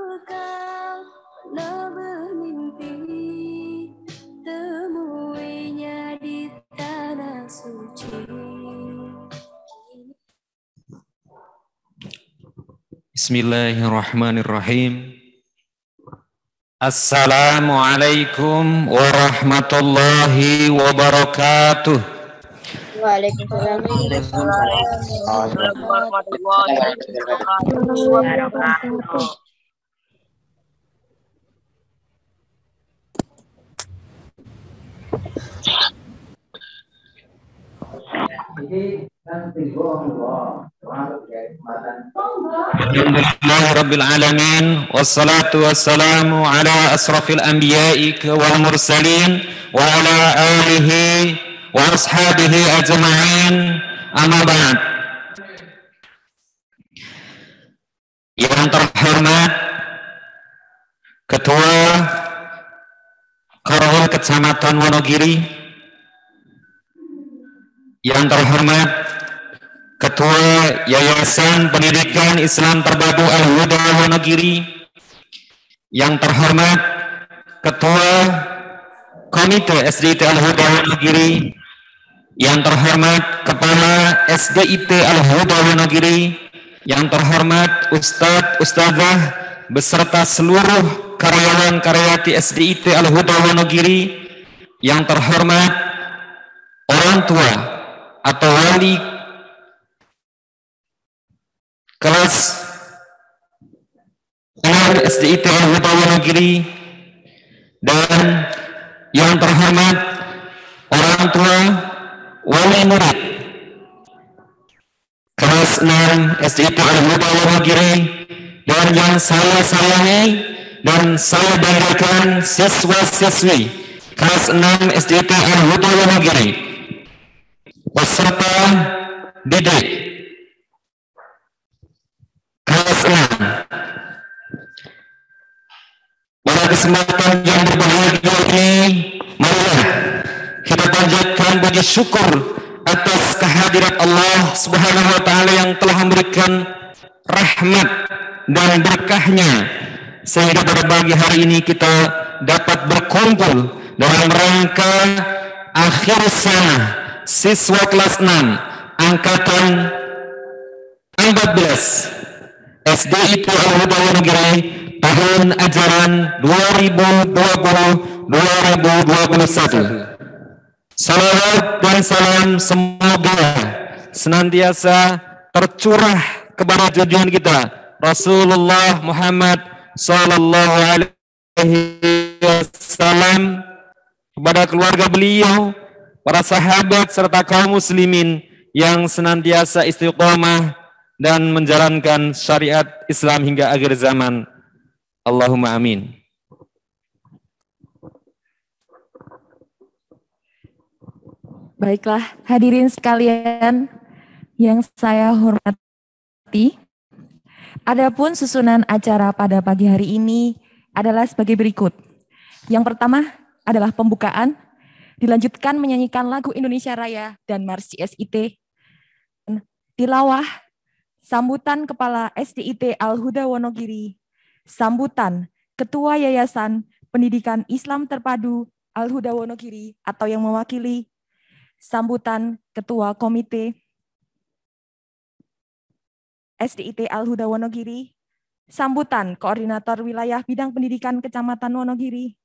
bekal lebih mimpi temuinya di tanah suci. Bismillahirrahmanirrahim. Assalamualaikum warahmatullahi wabarakatuh. Waalaikumsalam warahmatullahi wabarakatuh. Alhamdulillahirabbil alamin wassalatu wassalamu ala asrafil anbiya'i wal mursalin wa ala alihi wa ashabihi ajma'in. Amma ba'd. Yang terhormat Ketua Korwil Kecamatan Wonogiri, yang terhormat Ketua Yayasan Pendidikan Islam Terpadu Al-Huda Wonogiri, yang terhormat Ketua Komite SDIT Al-Huda Wonogiri, yang terhormat Kepala SDIT Al-Huda Wonogiri, yang terhormat Ustadz, Ustadzah, beserta seluruh karyawan-karyawati SDIT Al-Huda Wonogiri, yang terhormat orang tua atau wali kelas SDIT Al-Huda Wonogiri, dan yang terhormat orang tua wali murid kelas 6 SDIT Al-Huda Wonogiri, dan yang saya sayangi dan saya banggakan siswa-siswi kelas 6 SDIT Al-Huda Wonogiri peserta didik kelas 6. Pada kesempatan yang berbahagia ini, marilah kita panjatkan puji syukur atas kehadirat Allah Subhanahu wa taala yang telah memberikan rahmat dan berkahnya sehingga pada pagi hari ini kita dapat berkumpul dalam rangka akhir sana siswa kelas 6 angkatan 14 SDIT Al-Huda Wonogiri tahun ajaran 2020-2021. Salawat dan salam semoga senantiasa tercurah kepada junjungan kita Rasulullah Muhammad sallallahu alaihi wasallam, kepada keluarga beliau, para sahabat serta kaum muslimin yang senantiasa istiqomah dan menjalankan syariat Islam hingga akhir zaman. Allahumma amin. Baiklah, hadirin sekalian yang saya hormati. Adapun susunan acara pada pagi hari ini adalah sebagai berikut. Yang pertama adalah pembukaan, dilanjutkan menyanyikan lagu Indonesia Raya dan Mars SIT. Tilawah, sambutan Kepala SDIT Al-Huda Wonogiri, sambutan Ketua Yayasan Pendidikan Islam Terpadu Al-Huda Wonogiri atau yang mewakili, sambutan Ketua Komite SDIT Al-Huda Wonogiri, sambutan Koordinator Wilayah Bidang Pendidikan Kecamatan Wonogiri,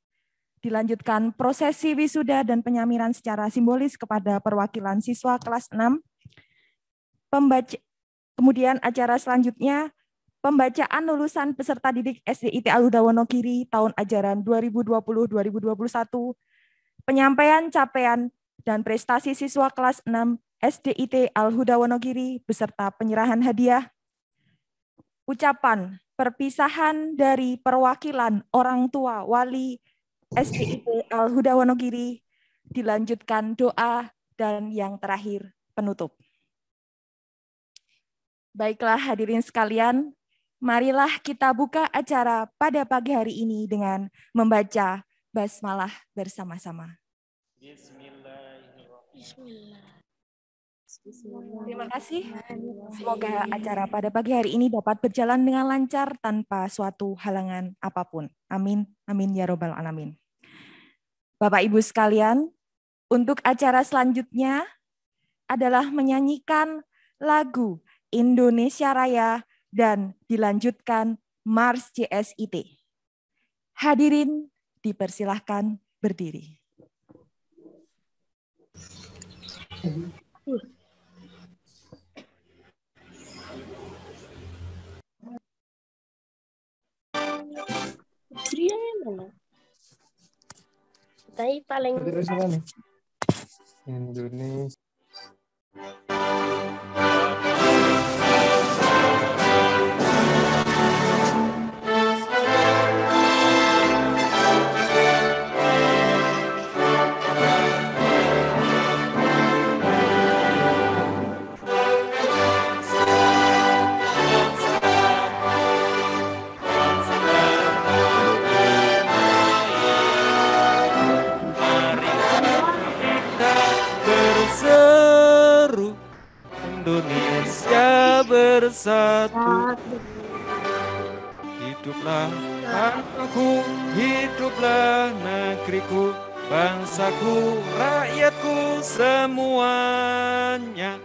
dilanjutkan prosesi wisuda dan penyamiran secara simbolis kepada perwakilan siswa kelas 6, kemudian acara selanjutnya, pembacaan lulusan peserta didik SDIT Al-Huda Wonogiri tahun ajaran 2020-2021, penyampaian capaian dan prestasi siswa kelas 6 SDIT Al-Huda Wonogiri beserta penyerahan hadiah, ucapan perpisahan dari perwakilan orang tua wali SDIT Al-Huda Wonogiri, dilanjutkan doa, dan yang terakhir penutup. Baiklah hadirin sekalian, marilah kita buka acara pada pagi hari ini dengan membaca basmalah bersama-sama. Bismillahirrahmanirrahim. Terima kasih. Semoga acara pada pagi hari ini dapat berjalan dengan lancar tanpa suatu halangan apapun. Amin. Amin ya robbal alamin. Bapak Ibu sekalian, untuk acara selanjutnya adalah menyanyikan lagu Indonesia Raya dan dilanjutkan Mars JSIT. Hadirin dipersilahkan berdiri. Tapi paling Indonesia. Indonesia bersatu. Hiduplah tanahku, hiduplah negeriku, bangsaku, rakyatku semuanya.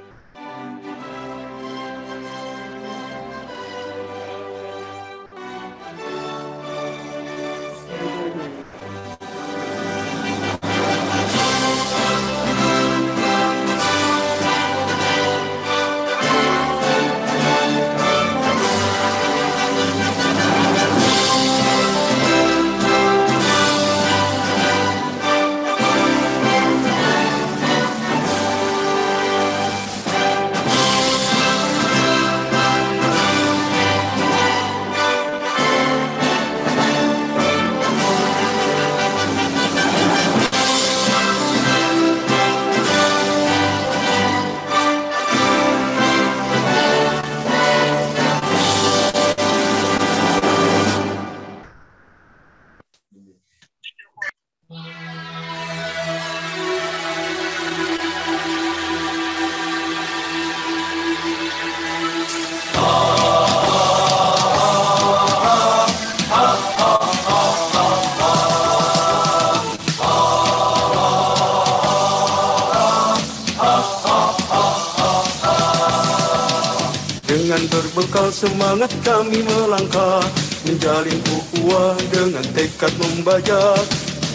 Dengan berbekal semangat kami melangkah, menjalin ukhuwah dengan tekad membajak,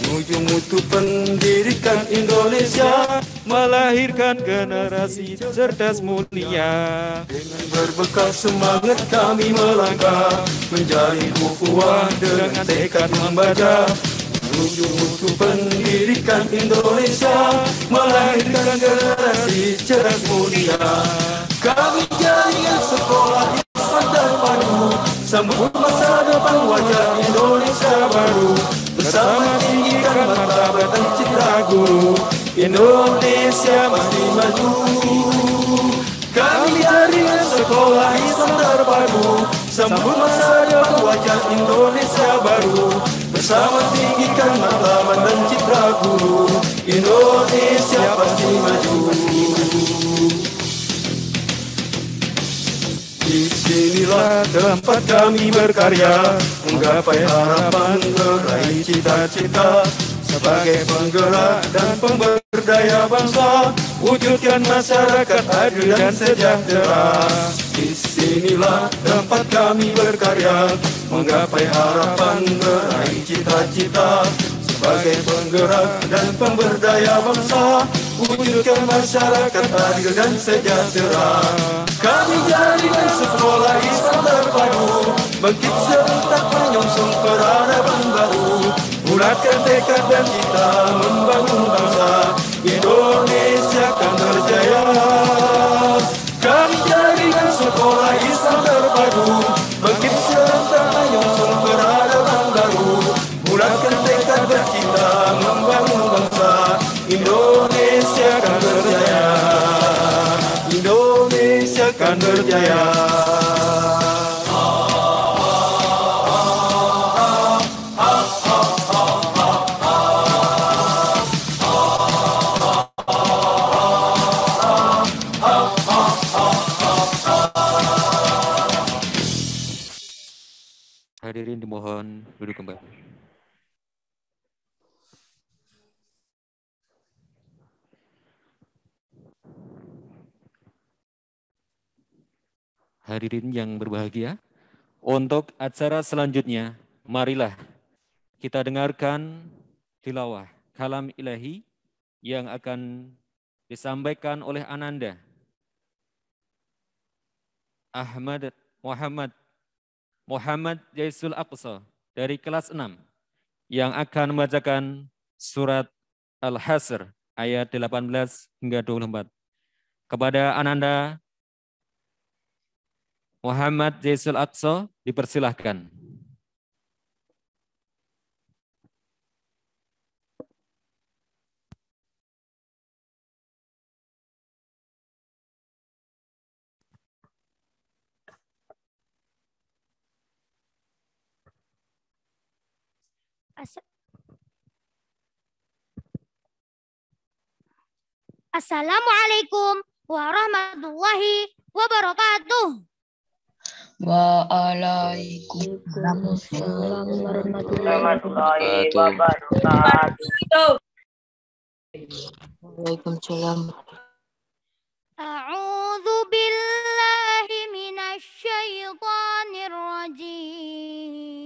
menuju mutu pendidikan Indonesia, Melahirkan generasi cerdas mulia. dengan berbekal semangat kami melangkah, menjalin ukhuwah dengan tekad membajak, menuju mutu pendidikan Indonesia, melahirkan generasi cerdas mulia. Kami jaringan sekolah Islam terpadu, sambut masa depan wajah Indonesia baru, bersama tinggikan martabat dan citra guru, Indonesia mesti maju. Kami jaringan sekolah Islam terpadu, sambut masa depan wajah Indonesia baru, bersama tinggikan martabat dan citra guru, Indonesia pasti maju. Disinilah tempat kami berkarya, menggapai harapan, meraih cita-cita, sebagai penggerak dan pemberdaya bangsa, wujudkan masyarakat adil dan sejahtera. Disinilah tempat kami berkarya, menggapai harapan, meraih cita-cita, sebagai penggerak dan pemberdaya bangsa, wujudkan masyarakat adil dan sejahtera. Kami jaringan sekolah Islam terpadu, bangkit serentak menyongsong peradaban baru, bulatkan tekad dan kita membangun bangsa, Indonesia akan berjaya. Kami jaringan sekolah Islam terpadu, bangkit serentak menyongsong peradaban baru, bulatkan tekad dan kita membangun bangsa, Indonesia akan berjaya. Indonesia akan berjaya. Hadirin dimohon duduk kembali. Hadirin yang berbahagia, untuk acara selanjutnya, marilah kita dengarkan tilawah kalam ilahi yang akan disampaikan oleh Ananda Ahmad Muhammad Jaisul Aqsa dari kelas 6 yang akan membacakan surat Al-Hasr ayat 18 hingga 24. Kepada Ananda Muhammad Jaisul Aqsa dipersilahkan. Assalamualaikum warahmatullahi wabarakatuh. Waalaikumsalam warahmatullahi wabarakatuh. Waalaikumsalam. A'udzu billahi minasy syaithanir rajim.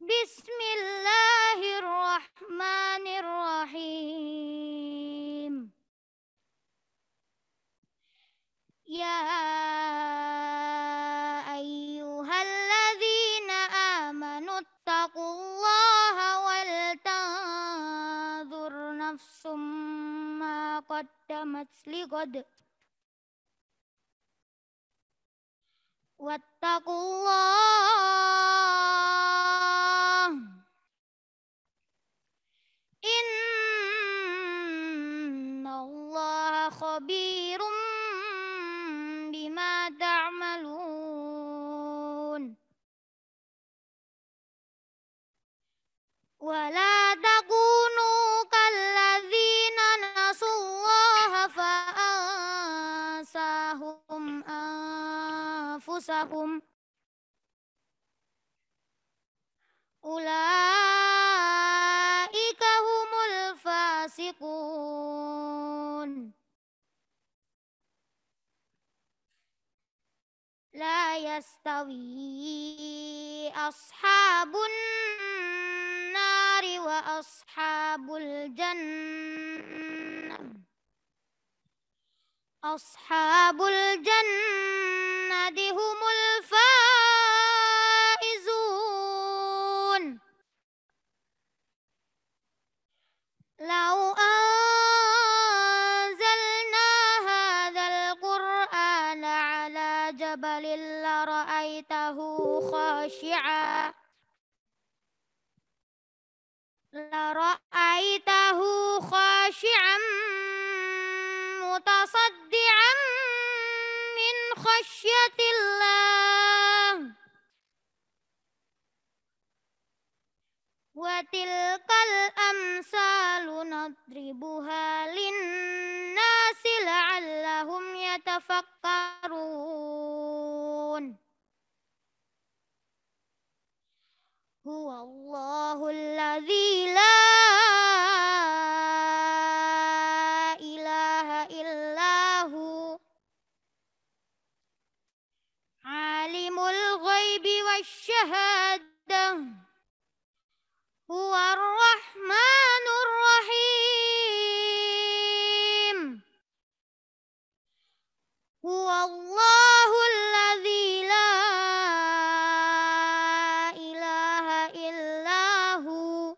Bismillahirrahmanirrahim. Ya ayyuhalladzina amanu taqullaha wal tanzur nafsum ma qaddamat lighad. Wattaqullah. Innallaha khabirum bima ta'malun. Wala takunu kalladzina nasullaha fa'ansahum anfusahum. Ulaika humul fasiqun. La yastawi ashabun nari wa ashabul jannah. Ashabul jannati humul faizun. Lau anzalna hadzal qur'ana ala jabalin la ra'aitahu khashi'a. La ra'aitahu khashi'an mutasaddian min khasyatillah. Wa tilkal amsalu nadribuha linnasi la'allahum yatafakkarun. Huwallahul ladzi la ilaha illahu alimul ghaibi wasyahadah. Huwar rahmanur rahim. Huwallahul ladzi la ilaha illahu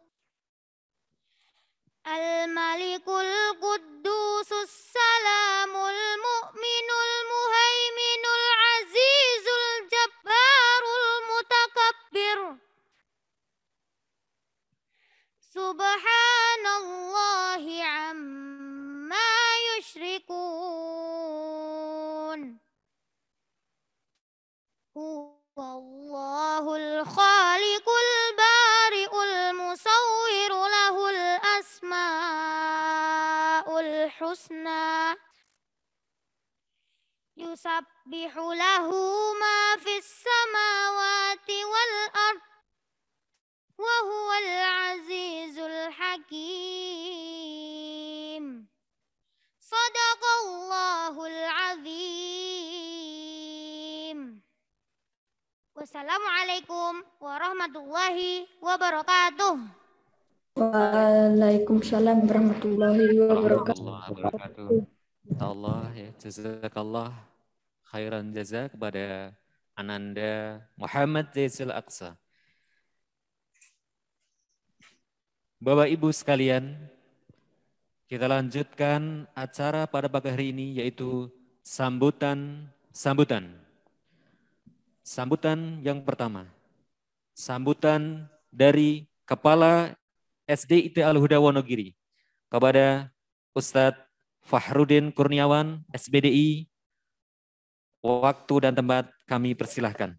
al-malikul quddusus salamul mu'minul muhaiminul azizul jabbarul mutakabbir. Subhanallahi amma yushrikun. Huwallahul khaliqul bari'ul musawwiru lahul asma'ul husna. Yusabbihu lahu ma fis samawati wal ard wa huwal azizul hakim. Sadaqallahul azim. Wassalamualaikum warahmatullahi wabarakatuh. Waalaikumsalam warahmatullahi wabarakatuh. Allah ya, jazakallah khairan jaza kepada Ananda Muhammad Zaizul Aqsa. Bapak Ibu sekalian, kita lanjutkan acara pada pagi hari ini yaitu sambutan. Sambutan yang pertama, sambutan dari Kepala SDIT Al-Huda Wonogiri kepada Ustadz Fahrudin Kurniawan, SBDI. Waktu dan tempat kami persilahkan.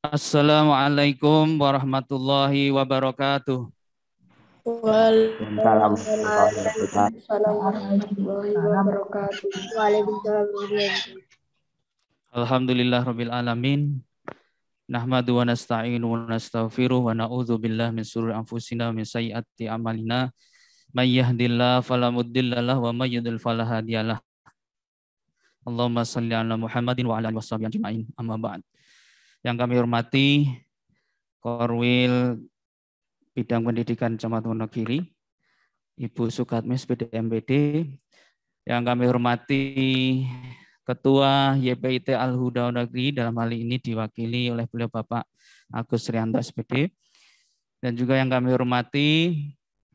Assalamualaikum warahmatullahi wabarakatuh. Waalaikumsalam warahmatullahi wabarakatuh. Alhamdulillahirabbil alamin. Nahmadu wa nasta'inu wa nastaghfiruh wa na'udzu billahi min syururi anfusina wa min sayyiati a'malina. May yahdihillahu fala mudilla lahu wa may yudlil fala hadiyalah. Allahumma shalli ala Muhammadin wa ala alihi washabihi ajmain. Amma ba'd. Yang kami hormati Korwil Bidang Pendidikan Camat Wonogiri, Ibu Sukatmis PDMPD. Yang kami hormati Ketua YPIT Al-Huda Wonogiri, dalam hal ini diwakili oleh beliau Bapak Agus Rianto SPD. Dan juga yang kami hormati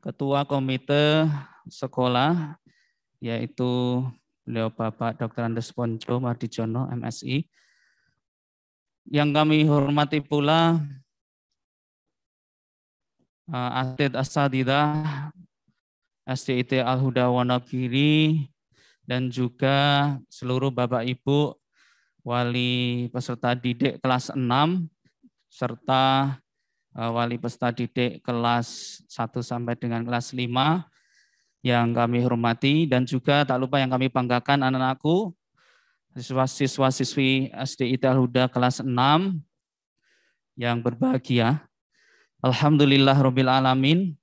Ketua Komite Sekolah, yaitu beliau Bapak Dr. Andes Ponco Mardijono, MSI. Yang kami hormati pula atlet asatidzah SDIT Al-Huda Wonogiri dan juga seluruh Bapak Ibu wali peserta didik kelas 6 serta wali peserta didik kelas 1 sampai dengan kelas 5 yang kami hormati, dan juga tak lupa yang kami banggakan anak-anakku siswa-siswi SDIT Al-Huda kelas 6 yang berbahagia. Alhamdulillahirabbil alamin.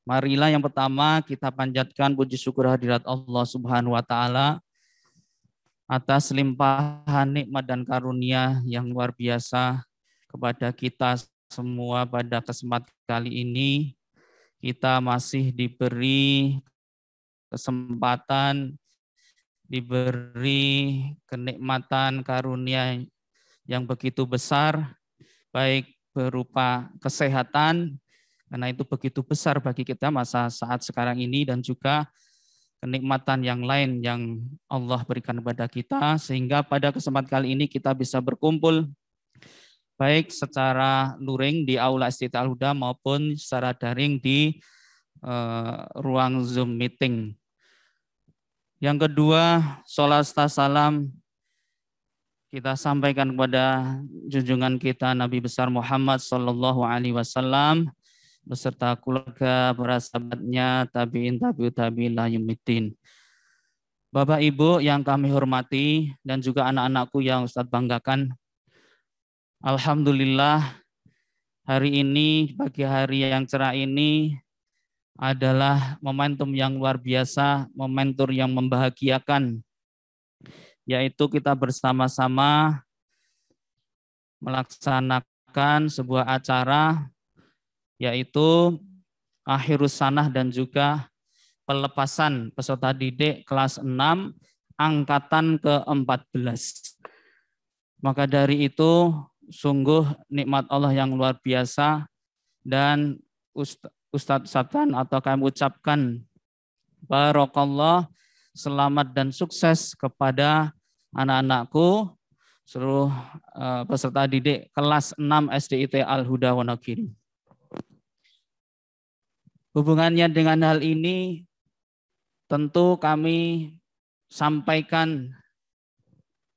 Marilah yang pertama kita panjatkan puji syukur hadirat Allah Subhanahu wa taala atas limpahan nikmat dan karunia yang luar biasa kepada kita semua. Pada kesempatan kali ini kita masih diberi kesempatan, diberi kenikmatan karunia yang begitu besar, baik berupa kesehatan, karena itu begitu besar bagi kita masa saat sekarang ini, dan juga kenikmatan yang lain yang Allah berikan kepada kita, sehingga pada kesempatan kali ini kita bisa berkumpul baik secara luring di Aula SDIT Al-Huda maupun secara daring di ruang Zoom meeting. Yang kedua, sholawat serta salam kita sampaikan kepada junjungan kita Nabi besar Muhammad Sallallahu Alaihi Wasallam beserta keluarga, para sahabatnya, tabiin, tabiut tabiin, la yaumiddin. Bapak Ibu yang kami hormati dan juga anak-anakku yang Ustadz banggakan, alhamdulillah hari ini, pagi hari yang cerah ini adalah momentum yang luar biasa, momentum yang membahagiakan, yaitu kita bersama-sama melaksanakan sebuah acara, yaitu akhirus sanah dan juga pelepasan peserta didik kelas 6 angkatan ke-14. Maka dari itu sungguh nikmat Allah yang luar biasa, dan Ustadz Satan atau kami ucapkan barakallah selamat dan sukses kepada anak-anakku, seluruh peserta didik kelas 6 SDIT Al-Huda Wonogiri. Hubungannya dengan hal ini, tentu kami sampaikan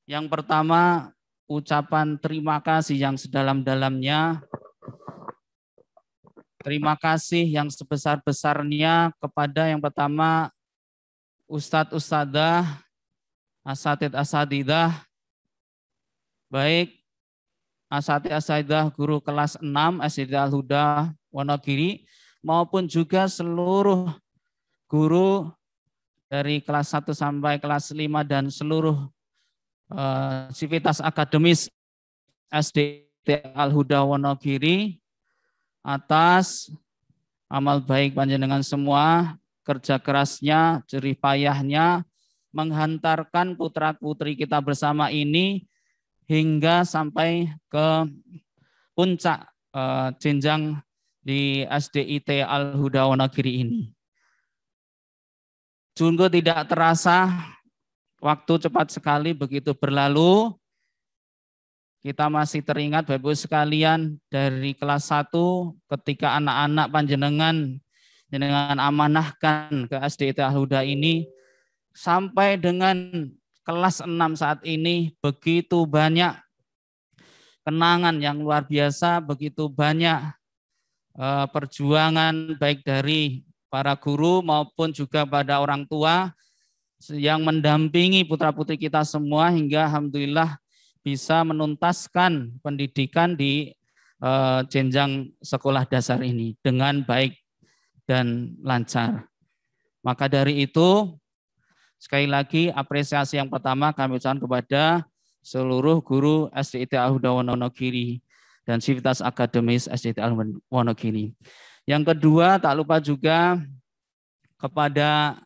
yang pertama ucapan terima kasih yang sedalam-dalamnya. Terima kasih yang sebesar-besarnya kepada yang pertama Ustadz Ustadzah, Asatid Asatidah, baik Asatid Asatidah guru kelas 6 SDIT Al-Huda Wonogiri maupun juga seluruh guru dari kelas 1 sampai kelas 5 dan seluruh sivitas akademis SDIT Al-Huda Wonogiri atas amal baik panjenengan semua, kerja kerasnya, jerih payahnya menghantarkan putra-putri kita bersama ini hingga sampai ke puncak jenjang di SDIT Al-Huda Wonogiri ini. Sungguh tidak terasa, waktu cepat sekali begitu berlalu. Kita masih teringat Bapak Ibu sekalian dari kelas 1 ketika anak-anak panjenengan amanahkan ke SDIT Al-Huda ini sampai dengan kelas 6 saat ini begitu banyak kenangan yang luar biasa, begitu banyak perjuangan baik dari para guru maupun juga pada orang tua yang mendampingi putra-putri kita semua hingga alhamdulillah bisa menuntaskan pendidikan di jenjang sekolah dasar ini dengan baik dan lancar. Maka dari itu, sekali lagi apresiasi yang pertama kami ucapkan kepada seluruh guru SDIT Al-Huda Wonogiri dan sivitas akademis SDIT Al-Huda Wonogiri. Yang kedua, tak lupa juga kepada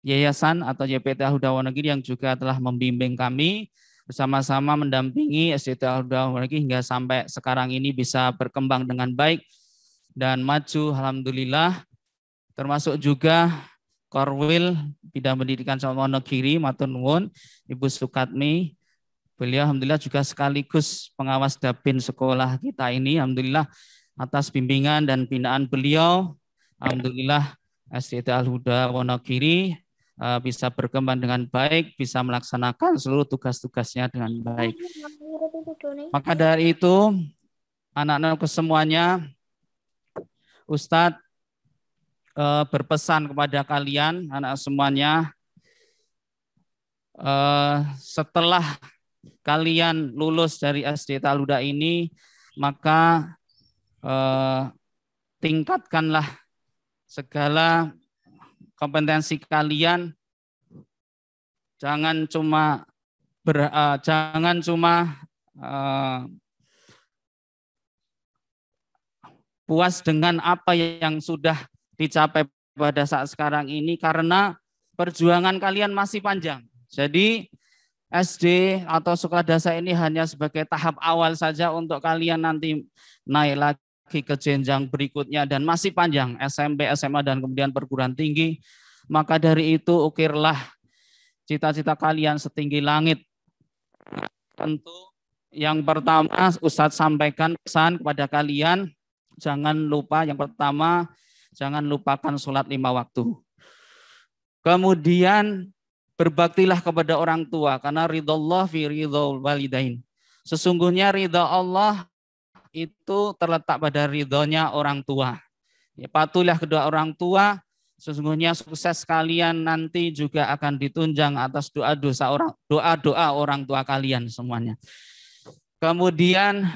Yayasan atau YPT Al-Huda Wonogiri yang juga telah membimbing kami bersama-sama mendampingi SDIT Al-Huda Wonogiri hingga sampai sekarang ini bisa berkembang dengan baik dan maju alhamdulillah, termasuk juga Korwil Bidang Pendidikan Wonogiri matur nuwun Ibu Sukatmi. Beliau alhamdulillah juga sekaligus pengawas dapin sekolah kita ini, alhamdulillah atas bimbingan dan binaan beliau, alhamdulillah SDIT Al-Huda Wonogiri bisa berkembang dengan baik, bisa melaksanakan seluruh tugas-tugasnya dengan baik. Maka dari itu, anak-anak semuanya, Ustadz berpesan kepada kalian, anak semuanya, setelah kalian lulus dari SDIT Al-Huda ini, maka tingkatkanlah segala kompetensi kalian, jangan cuma puas dengan apa yang sudah dicapai pada saat sekarang ini karena perjuangan kalian masih panjang. Jadi SD atau sekolah dasar ini hanya sebagai tahap awal saja untuk kalian nanti naik lagi ke jenjang berikutnya dan masih panjang SMP, SMA dan kemudian perguruan tinggi. Maka dari itu ukirlah cita-cita kalian setinggi langit. Tentu yang pertama Ustadz sampaikan pesan kepada kalian, jangan lupa yang pertama jangan lupakan sholat 5 waktu. Kemudian berbaktilah kepada orang tua karena ridhallah fi ridhal walidain. Sesungguhnya ridha Allah itu terletak pada ridhonya orang tua. Ya, patuhilah kedua orang tua, sesungguhnya sukses kalian nanti juga akan ditunjang atas doa-doa orang tua kalian semuanya. Kemudian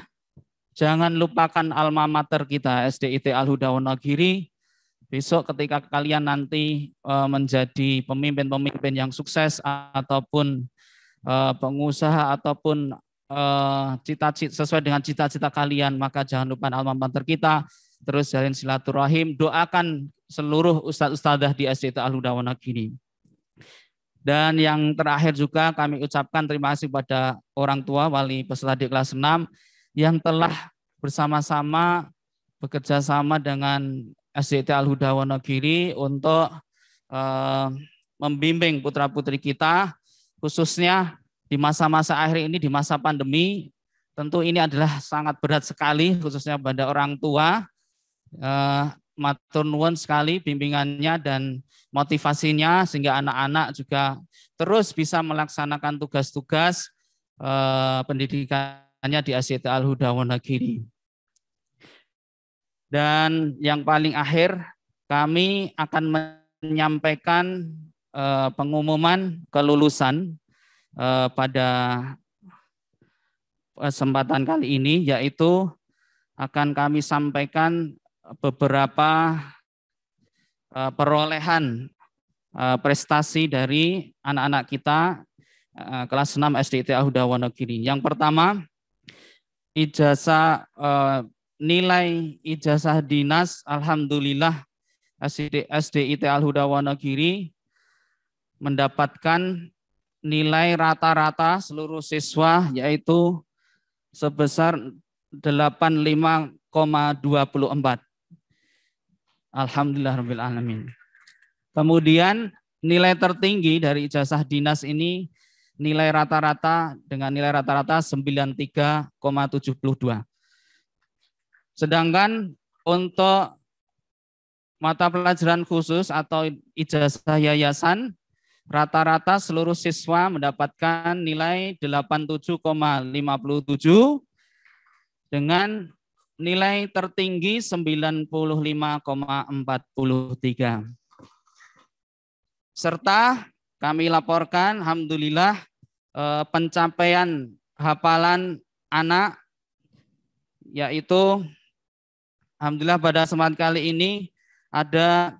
jangan lupakan alma mater kita SDIT Al-Huda Wonogiri. Besok ketika kalian nanti menjadi pemimpin-pemimpin yang sukses ataupun pengusaha ataupun cita-cita sesuai dengan cita-cita kalian, maka jangan lupa alma mater kita, terus jalin silaturahim, doakan seluruh ustadz-ustadzah di SDIT Al-Huda Wonogiri. Dan yang terakhir juga kami ucapkan terima kasih pada orang tua wali peserta di kelas 6 yang telah bersama-sama bekerja sama dengan SDIT Al-Huda Wonogiri untuk membimbing putra-putri kita, khususnya di masa-masa akhir ini, di masa pandemi. Tentu ini adalah sangat berat sekali, khususnya pada orang tua. Matur nuwun sekali bimbingannya dan motivasinya, sehingga anak-anak juga terus bisa melaksanakan tugas-tugas pendidikannya di SDIT Al-Huda Wonogiri. Dan yang paling akhir, kami akan menyampaikan pengumuman kelulusan pada kesempatan kali ini, yaitu akan kami sampaikan beberapa perolehan prestasi dari anak-anak kita kelas 6 SDIT Al-Huda Wonogiri. Yang pertama, ijazah nilai ijazah dinas alhamdulillah SDIT Al-Huda Wonogiri mendapatkan nilai rata-rata seluruh siswa yaitu sebesar 85,24. Alhamdulillahirabbil alamin. Kemudian nilai tertinggi dari ijazah dinas ini nilai rata-rata dengan nilai rata-rata 93,72. Sedangkan untuk mata pelajaran khusus atau ijazah yayasan, rata-rata seluruh siswa mendapatkan nilai 87,57 dengan nilai tertinggi 95,43. Serta kami laporkan alhamdulillah pencapaian hafalan anak, yaitu alhamdulillah pada kesempatan kali ini ada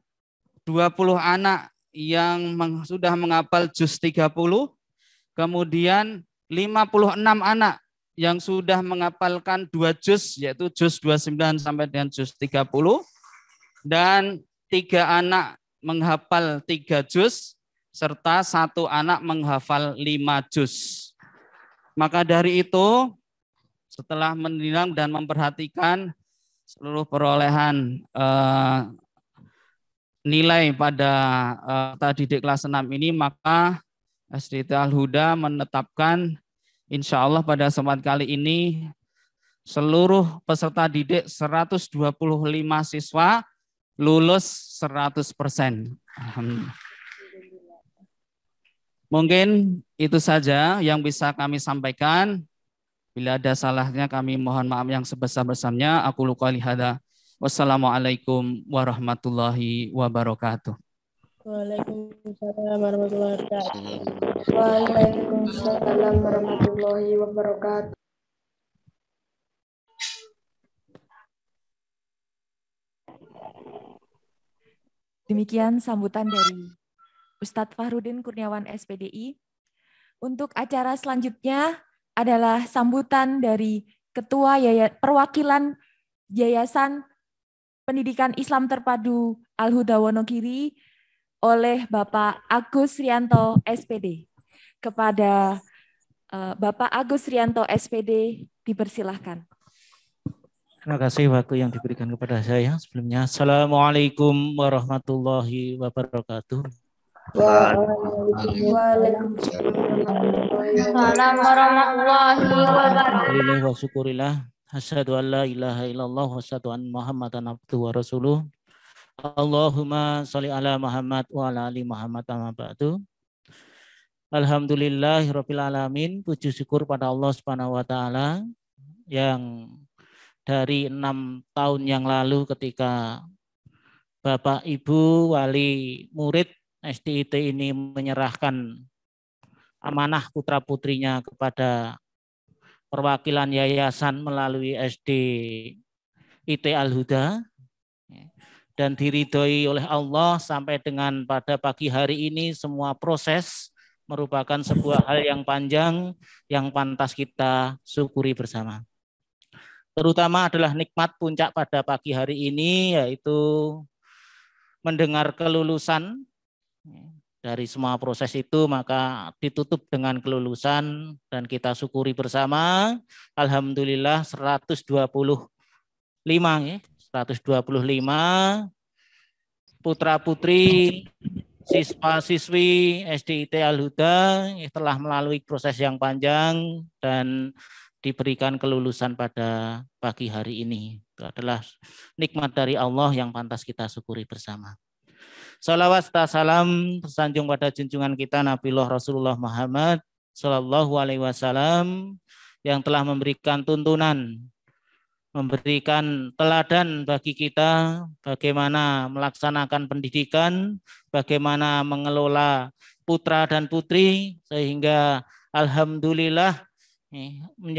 20 anak yang sudah menghafal juz 30, kemudian 56 anak yang sudah menghafalkan 2 juz, yaitu juz 29 sampai dengan juz 30, dan 3 anak menghafal 3 juz, serta 1 anak menghafal 5 juz. Maka dari itu, setelah menilai dan memperhatikan seluruh perolehan nilai pada didik kelas 6 ini, maka SDIT Al-Huda menetapkan insya Allah pada kesempatan kali ini seluruh peserta didik 125 siswa lulus 100%. Alhamdulillah. Mungkin itu saja yang bisa kami sampaikan. Bila ada salahnya kami mohon maaf yang sebesar-besarnya. Aku qouli hadza. Wassalamualaikum warahmatullahi wabarakatuh. Waalaikumsalam warahmatullahi wabarakatuh. Waalaikumsalam warahmatullahi wabarakatuh. Demikian sambutan dari Ustadz Fahrudin Kurniawan SPDI. Untuk acara selanjutnya adalah sambutan dari Ketua Perwakilan Yayasan Pendidikan Islam Terpadu Al-Huda Wonogiri oleh Bapak Agus Rianto SPD. Kepada Bapak Agus Rianto SPD dipersilahkan. Terima kasih waktu yang diberikan kepada saya. Sebelumnya, Assalamualaikum warahmatullahi wabarakatuh. Waalaikumsalam warahmatullahi wabarakatuh. Wa syukurillah. Asyhadu an la ilaha illallah wa asyhadu anna Muhammadan abduhu wa rasuluh. Allahumma sholli ala Muhammad wa ala ali Muhammad amma ba'du. Alhamdulillahirabbil alamin. Puji syukur pada Allah Subhanahu wa taala yang dari 6 tahun yang lalu ketika Bapak Ibu wali murid SDIT ini menyerahkan amanah putra-putrinya kepada perwakilan yayasan melalui SDIT Al-Huda dan diridhoi oleh Allah sampai dengan pada pagi hari ini semua proses merupakan sebuah hal yang panjang yang pantas kita syukuri bersama. Terutama adalah nikmat puncak pada pagi hari ini yaitu mendengar kelulusan. Dari semua proses itu maka ditutup dengan kelulusan dan kita syukuri bersama. Alhamdulillah 125 ya, 125 putra-putri siswa-siswi SDIT Al-Huda telah melalui proses yang panjang dan diberikan kelulusan pada pagi hari ini. Itu adalah nikmat dari Allah yang pantas kita syukuri bersama. Salawat serta salam tersanjung pada junjungan kita Nabiullah Rasulullah Muhammad Sallallahu Alaihi Wasallam yang telah memberikan tuntunan, memberikan teladan bagi kita bagaimana melaksanakan pendidikan, bagaimana mengelola putra dan putri, sehingga alhamdulillah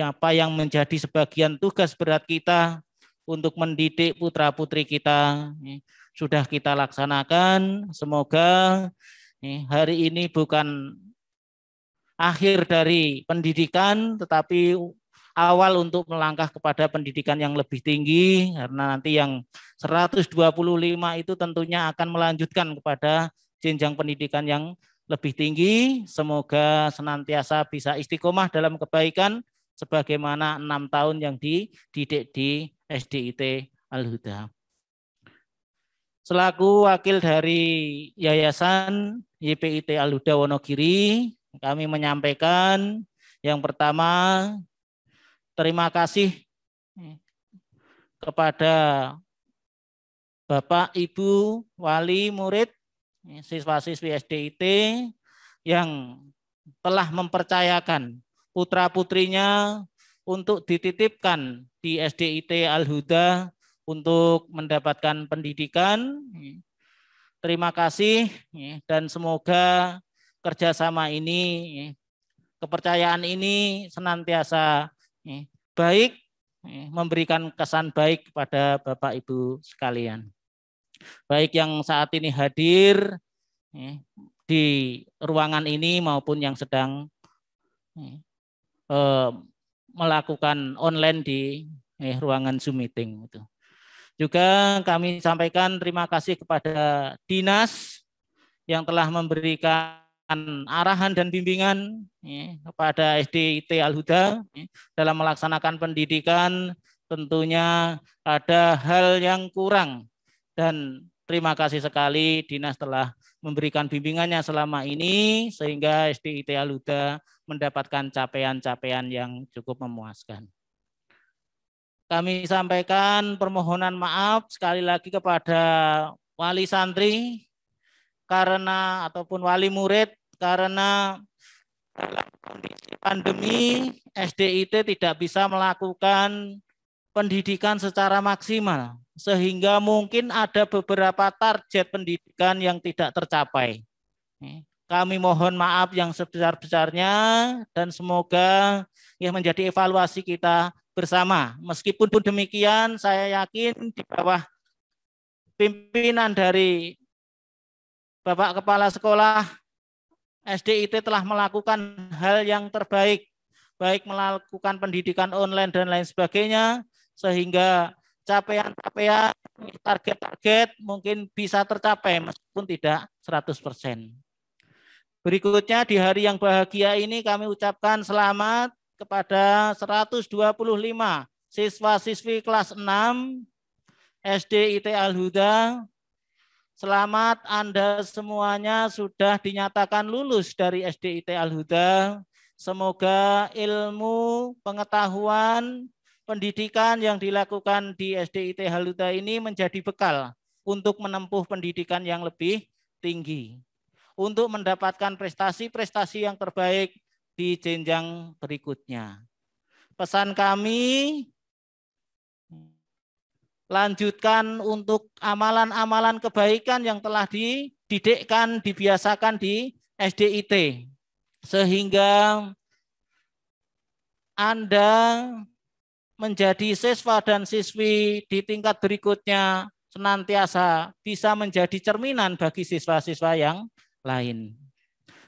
apa yang menjadi sebagian tugas berat kita untuk mendidik putra putri kita sudah kita laksanakan. Semoga hari ini bukan akhir dari pendidikan, tetapi awal untuk melangkah kepada pendidikan yang lebih tinggi, karena nanti yang 125 itu tentunya akan melanjutkan kepada jenjang pendidikan yang lebih tinggi. Semoga senantiasa bisa istiqomah dalam kebaikan sebagaimana 6 tahun yang dididik di SDIT Al-Huda. Selaku wakil dari Yayasan YPIT Al-Huda Wonogiri, kami menyampaikan yang pertama, terima kasih kepada Bapak, Ibu, wali, murid, siswa-siswi SDIT yang telah mempercayakan putra-putrinya untuk dititipkan di SDIT Al-Huda untuk mendapatkan pendidikan. Terima kasih dan semoga kerjasama ini, kepercayaan ini senantiasa baik, memberikan kesan baik kepada Bapak Ibu sekalian. Baik yang saat ini hadir di ruangan ini maupun yang sedang melakukan online di ruangan Zoom meeting. Juga kami sampaikan terima kasih kepada dinas yang telah memberikan arahan dan bimbingan kepada SDIT Al-Huda dalam melaksanakan pendidikan. Tentunya ada hal yang kurang dan terima kasih sekali dinas telah memberikan bimbingannya selama ini sehingga SDIT Al-Huda mendapatkan capaian-capaian yang cukup memuaskan. Kami sampaikan permohonan maaf sekali lagi kepada wali santri karena ataupun wali murid karena dalam kondisi pandemi SDIT tidak bisa melakukan pendidikan secara maksimal sehingga mungkin ada beberapa target pendidikan yang tidak tercapai. Kami mohon maaf yang sebesar-besarnya dan semoga menjadi evaluasi kita bersama. Meskipun demikian saya yakin di bawah pimpinan dari Bapak Kepala Sekolah SDIT telah melakukan hal yang terbaik, baik melakukan pendidikan online dan lain sebagainya, sehingga capaian-capaian, target-target mungkin bisa tercapai meskipun tidak 100%. Berikutnya di hari yang bahagia ini kami ucapkan selamat kepada 125 siswa-siswi kelas 6 SDIT Al-Huda. Selamat, Anda semuanya sudah dinyatakan lulus dari SDIT Al-Huda. Semoga ilmu, pengetahuan, pendidikan yang dilakukan di SDIT Al-Huda ini menjadi bekal untuk menempuh pendidikan yang lebih tinggi, untuk mendapatkan prestasi-prestasi yang terbaik di jenjang berikutnya. Pesan kami, lanjutkan untuk amalan-amalan kebaikan yang telah dididikkan, dibiasakan di SDIT. Sehingga Anda menjadi siswa dan siswi di tingkat berikutnya senantiasa bisa menjadi cerminan bagi siswa-siswa yang lain.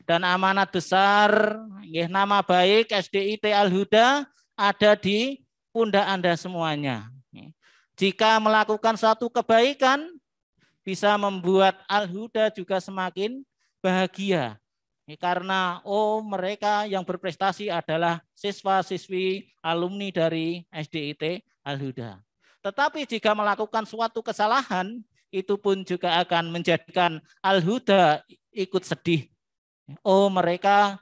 Dan amanat besar, nama baik SDIT Al-Huda ada di pundak Anda semuanya. Jika melakukan satu kebaikan, bisa membuat Al-Huda juga semakin bahagia. Karena mereka yang berprestasi adalah siswa-siswi alumni dari SDIT Al-Huda. Tetapi jika melakukan suatu kesalahan, itu pun juga akan menjadikan Al-Huda ikut sedih. Oh, mereka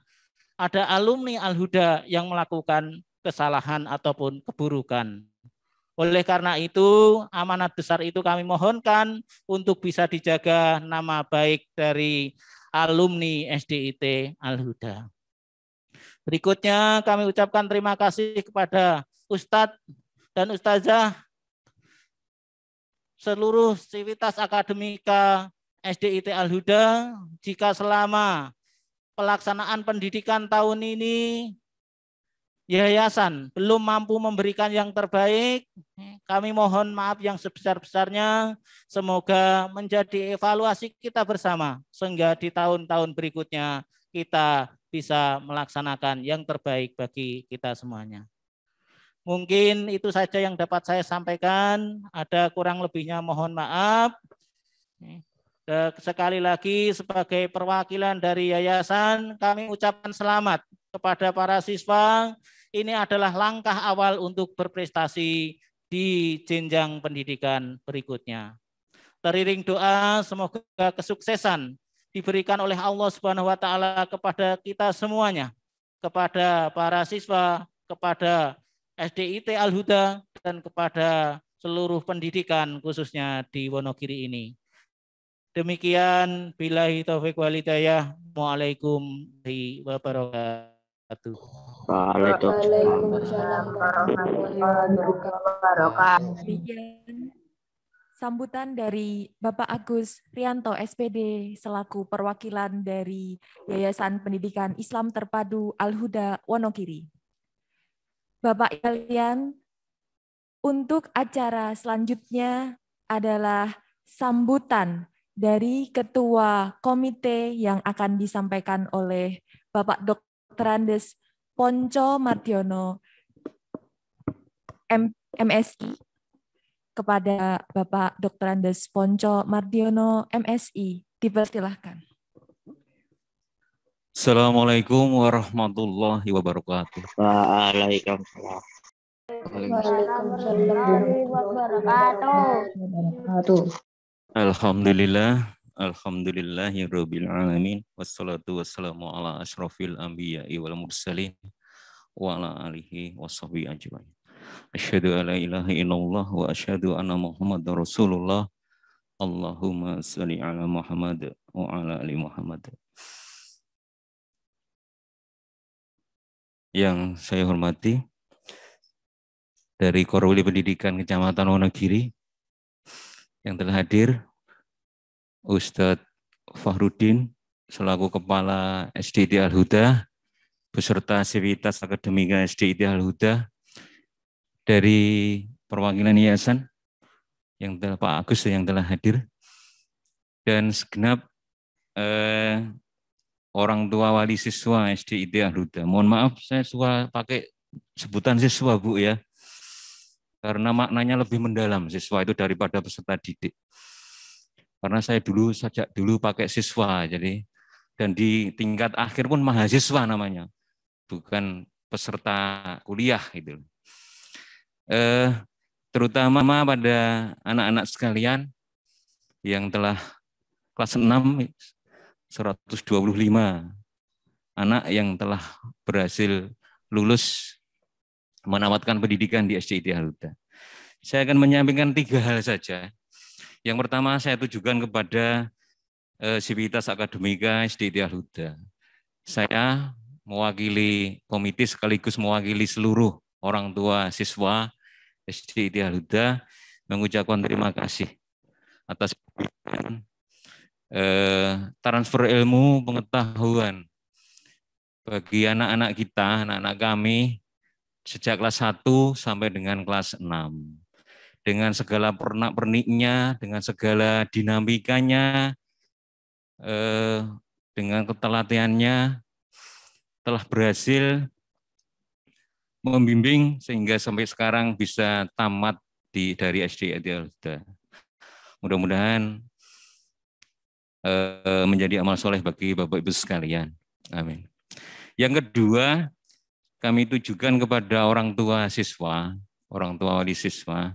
ada alumni Al-Huda yang melakukan kesalahan ataupun keburukan. Oleh karena itu, amanat besar itu kami mohonkan untuk bisa dijaga nama baik dari alumni SDIT Al-Huda. Berikutnya kami ucapkan terima kasih kepada Ustadz dan Ustazah seluruh sivitas akademika SDIT Al-Huda jika selama pelaksanaan pendidikan tahun ini yayasan belum mampu memberikan yang terbaik, kami mohon maaf yang sebesar-besarnya. Semoga menjadi evaluasi kita bersama sehingga di tahun-tahun berikutnya kita bisa melaksanakan yang terbaik bagi kita semuanya. Mungkin itu saja yang dapat saya sampaikan. Ada kurang lebihnya mohon maaf. Sekali lagi sebagai perwakilan dari yayasan kami ucapkan selamat kepada para siswa. Ini adalah langkah awal untuk berprestasi di jenjang pendidikan berikutnya. Teriring doa semoga kesuksesan diberikan oleh Allah Subhanahu wa taala kepada kita semuanya, kepada para siswa, kepada SDIT Al-Huda dan kepada seluruh pendidikan khususnya di Wonogiri ini. Demikian, billahi taufiq wal hidayah. Waalaikum warahmatullahi wabarakatuh. Waalaikumsalam warahmatullahi wabarakatuh. Demikian sambutan dari Bapak Agus Rianto SPD selaku perwakilan dari Yayasan Pendidikan Islam Terpadu Al-Huda Wonogiri. Bapak kalian, untuk acara selanjutnya adalah sambutan dari Ketua Komite yang akan disampaikan oleh Bapak Dr. Andes Ponco Mardiono, MSI, kepada Bapak Dr. Andes Ponco Mardiono, MSI. Dipersilahkan. Assalamualaikum warahmatullahi wabarakatuh. Waalaikumsalam. Warahmatullahi wabarakatuh. Alhamdulillah, alhamdulillahirabbil alamin, wassalatu wassalamu ala asyrafil anbiya'i wal mursalin wa ala alihi washabihi ajmain. Asyhadu an la ilaha illallah wa asyhadu anna Muhammadar Rasulullah. Allahumma shalli ala Muhammad wa ala ali Muhammad. Yang saya hormati dari Korwili Pendidikan Kecamatan Wonogiri yang telah hadir, Ustadz Fahrudin selaku Kepala SDIT Al-Huda beserta sivitas akademika SDIT Al-Huda, dari perwakilan yayasan yang telah Pak Agus yang telah hadir, dan segenap orang tua wali siswa SDIT Al-Huda. Mohon maaf saya suka pakai sebutan siswa Bu ya, karena maknanya lebih mendalam siswa itu daripada peserta didik. Karena saya sejak dulu pakai siswa, jadi dan di tingkat akhir pun mahasiswa namanya, bukan peserta kuliah gitu. Terutama pada anak-anak sekalian yang telah kelas 6, 125 anak yang telah berhasil lulus menamatkan pendidikan di SDIT Al-Huda. Saya akan menyampaikan 3 hal saja. Yang pertama saya tujukan kepada sivitas akademika SDIT Al-Huda. Saya mewakili komite sekaligus mewakili seluruh orang tua siswa SDIT Al-Huda mengucapkan terima kasih atas transfer ilmu pengetahuan bagi anak-anak kita, anak-anak kami sejak kelas 1 sampai dengan kelas 6. Dengan segala pernak-perniknya, dengan segala dinamikanya, dengan ketelatiannya, telah berhasil membimbing sehingga sampai sekarang bisa tamat dari SDIT Al-Huda. Mudah-mudahan menjadi amal soleh bagi Bapak Ibu sekalian. Amin. Yang kedua, kami tujukan kepada orang tua siswa, orang tua wali siswa.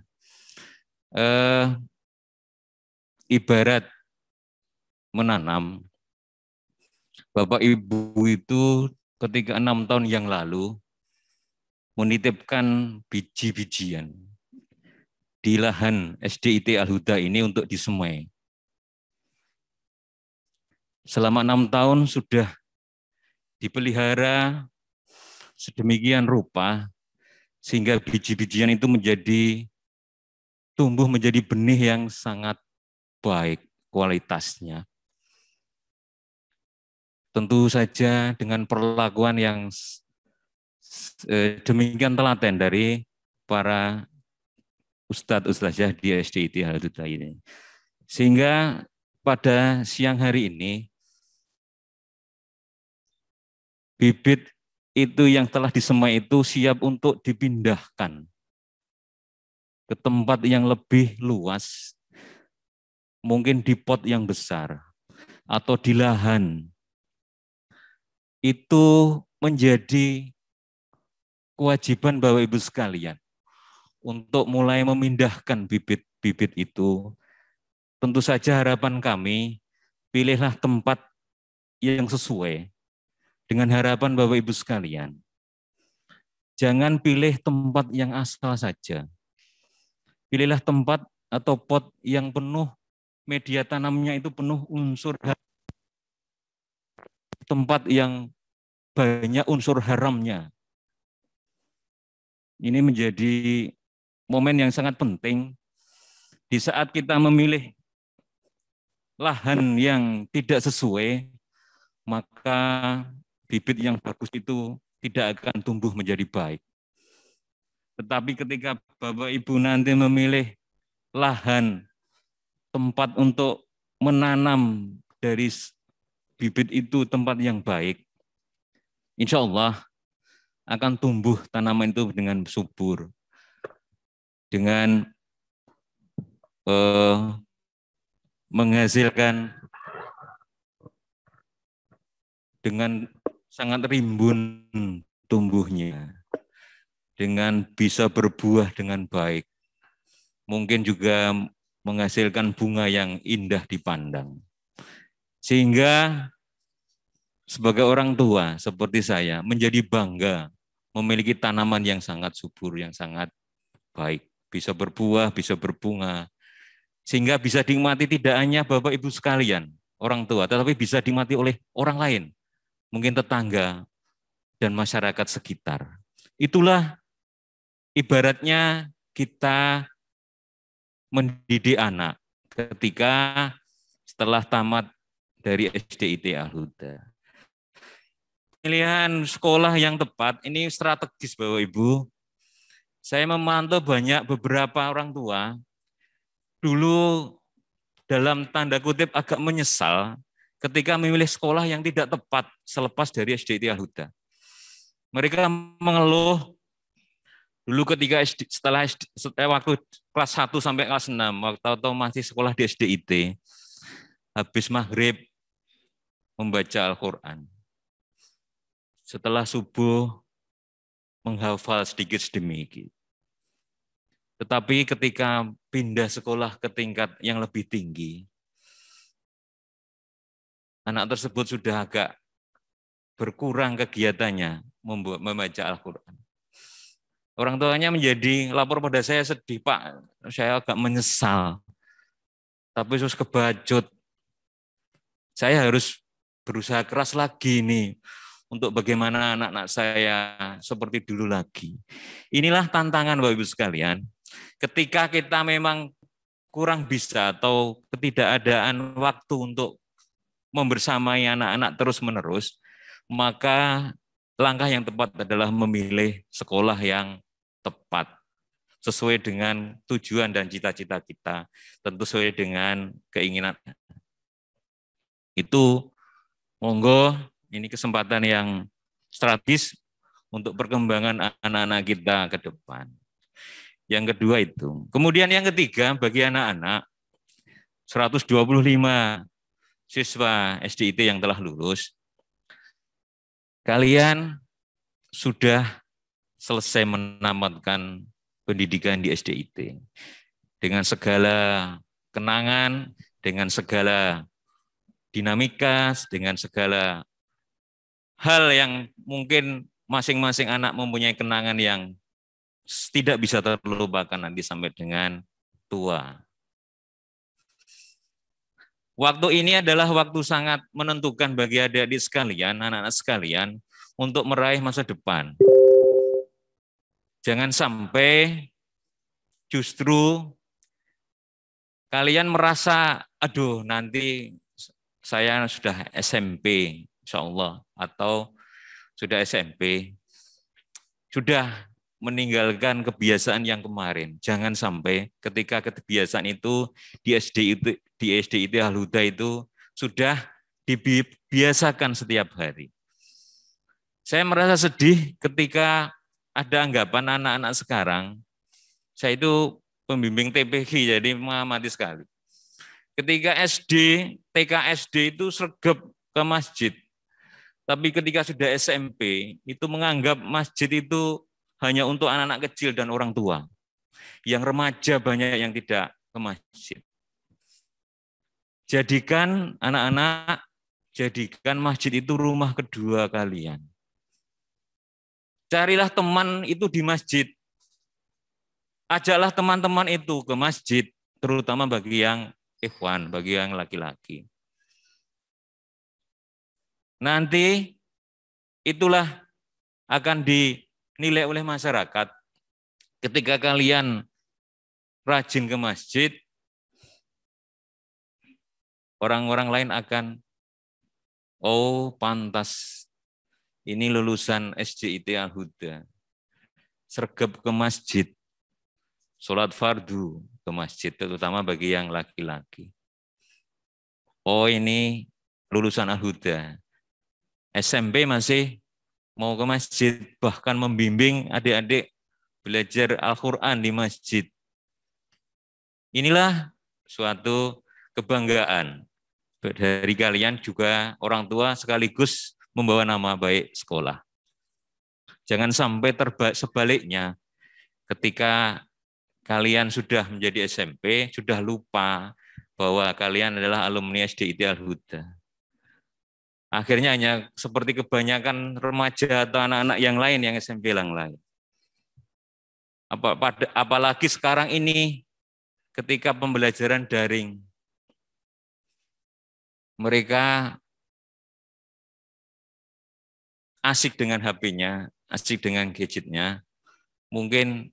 ibarat menanam. Bapak Ibu itu ketika 6 tahun yang lalu menitipkan biji-bijian di lahan SDIT Al-Huda ini untuk disemai. Selama 6 tahun sudah dipelihara sedemikian rupa sehingga biji-bijian itu tumbuh menjadi benih yang sangat baik kualitasnya. Tentu saja dengan perlakuan yang demikian telaten dari para ustadz-ustadzah di SDIT Al-Huda ini. Sehingga pada siang hari ini, bibit itu yang telah disemai itu siap untuk dipindahkan ke tempat yang lebih luas, mungkin di pot yang besar, atau di lahan. Itu menjadi kewajiban Bapak Ibu sekalian untuk mulai memindahkan bibit-bibit itu. Tentu saja harapan kami, pilihlah tempat yang sesuai dengan harapan Bapak Ibu sekalian. Jangan pilih tempat yang asal saja. Pilihlah tempat atau pot yang penuh, media tanamnya itu penuh unsur tempat yang banyak unsur haramnya. Ini menjadi momen yang sangat penting di saat kita memilih lahan yang tidak sesuai, maka bibit yang bagus itu tidak akan tumbuh menjadi baik. Tetapi ketika Bapak Ibu nanti memilih lahan, tempat untuk menanam dari bibit itu tempat yang baik, insya Allah akan tumbuh tanaman itu dengan subur, dengan menghasilkan dengan sangat rimbun tumbuhnya, dengan bisa berbuah dengan baik, mungkin juga menghasilkan bunga yang indah dipandang. Sehingga sebagai orang tua seperti saya menjadi bangga memiliki tanaman yang sangat subur, yang sangat baik, bisa berbuah, bisa berbunga, sehingga bisa dinikmati tidak hanya Bapak Ibu sekalian, orang tua, tetapi bisa dinikmati oleh orang lain, mungkin tetangga dan masyarakat sekitar. Itulah ibaratnya kita mendidik anak ketika setelah tamat dari SDIT Al-Huda. Pilihan sekolah yang tepat ini strategis Bapak Ibu. Saya memantau beberapa orang tua dulu dalam tanda kutip agak menyesal ketika memilih sekolah yang tidak tepat selepas dari SDIT Al-Huda. Mereka mengeluh dulu ketika setelah waktu kelas 1 sampai kelas 6, waktu masih sekolah di SDIT, habis maghrib membaca Al-Quran. Setelah subuh menghafal sedikit sedikit. Tetapi ketika pindah sekolah ke tingkat yang lebih tinggi, anak tersebut sudah agak berkurang kegiatannya membaca Al-Quran. Orang tuanya menjadi lapor pada saya, sedih Pak, saya agak menyesal. Tapi terus kebacut, saya harus berusaha keras lagi nih untuk bagaimana anak-anak saya seperti dulu lagi. Inilah tantangan Bapak Ibu sekalian. Ketika kita memang kurang bisa atau ketidakadaan waktu untuk membersamai anak-anak terus-menerus, maka langkah yang tepat adalah memilih sekolah yang tepat, sesuai dengan tujuan dan cita-cita kita, tentu sesuai dengan keinginan. Itu monggo, ini kesempatan yang strategis untuk perkembangan anak-anak kita ke depan. Yang kedua itu. Kemudian yang ketiga, bagi anak-anak, 125 siswa SDIT yang telah lulus, kalian sudah selesai menamatkan pendidikan di SDIT. Dengan segala kenangan, dengan segala dinamika, dengan segala hal yang mungkin masing-masing anak mempunyai kenangan yang tidak bisa terlupakan nanti sampai dengan tua. Waktu ini adalah waktu sangat menentukan bagi adik-adik sekalian, anak-anak sekalian, untuk meraih masa depan. Jangan sampai justru kalian merasa, aduh nanti saya sudah SMP, insya Allah, atau sudah SMP, sudah meninggalkan kebiasaan yang kemarin. Jangan sampai ketika kebiasaan itu di SD Al-Huda itu sudah dibiasakan setiap hari. Saya merasa sedih ketika ada anggapan anak-anak sekarang, saya itu pembimbing TPG, jadi mengamati sekali. Ketika SD, TK SD itu sregep ke masjid. Tapi ketika sudah SMP, itu menganggap masjid itu hanya untuk anak-anak kecil dan orang tua. Yang remaja banyak yang tidak ke masjid. Jadikan anak-anak, jadikan masjid itu rumah kedua kalian. Carilah teman itu di masjid. Ajaklah teman-teman itu ke masjid, terutama bagi yang ikhwan, bagi yang laki-laki. Nanti itulah akan dinilai oleh masyarakat. Ketika kalian rajin ke masjid, orang-orang lain akan, oh pantas, ini lulusan SJIT Al-Huda, sregep ke masjid, sholat fardu ke masjid, terutama bagi yang laki-laki. Oh ini lulusan Al-Huda, SMP masih mau ke masjid, bahkan membimbing adik-adik belajar Al-Quran di masjid. Inilah suatu kebanggaan dari kalian juga orang tua sekaligus membawa nama baik sekolah. Jangan sampai sebaliknya ketika kalian sudah menjadi SMP, sudah lupa bahwa kalian adalah alumni SDIT Al-Huda. Akhirnya hanya seperti kebanyakan remaja atau anak-anak yang lain yang SMP yang lain. Apalagi sekarang ini ketika pembelajaran daring, mereka asik dengan HP-nya, asik dengan gadgetnya, mungkin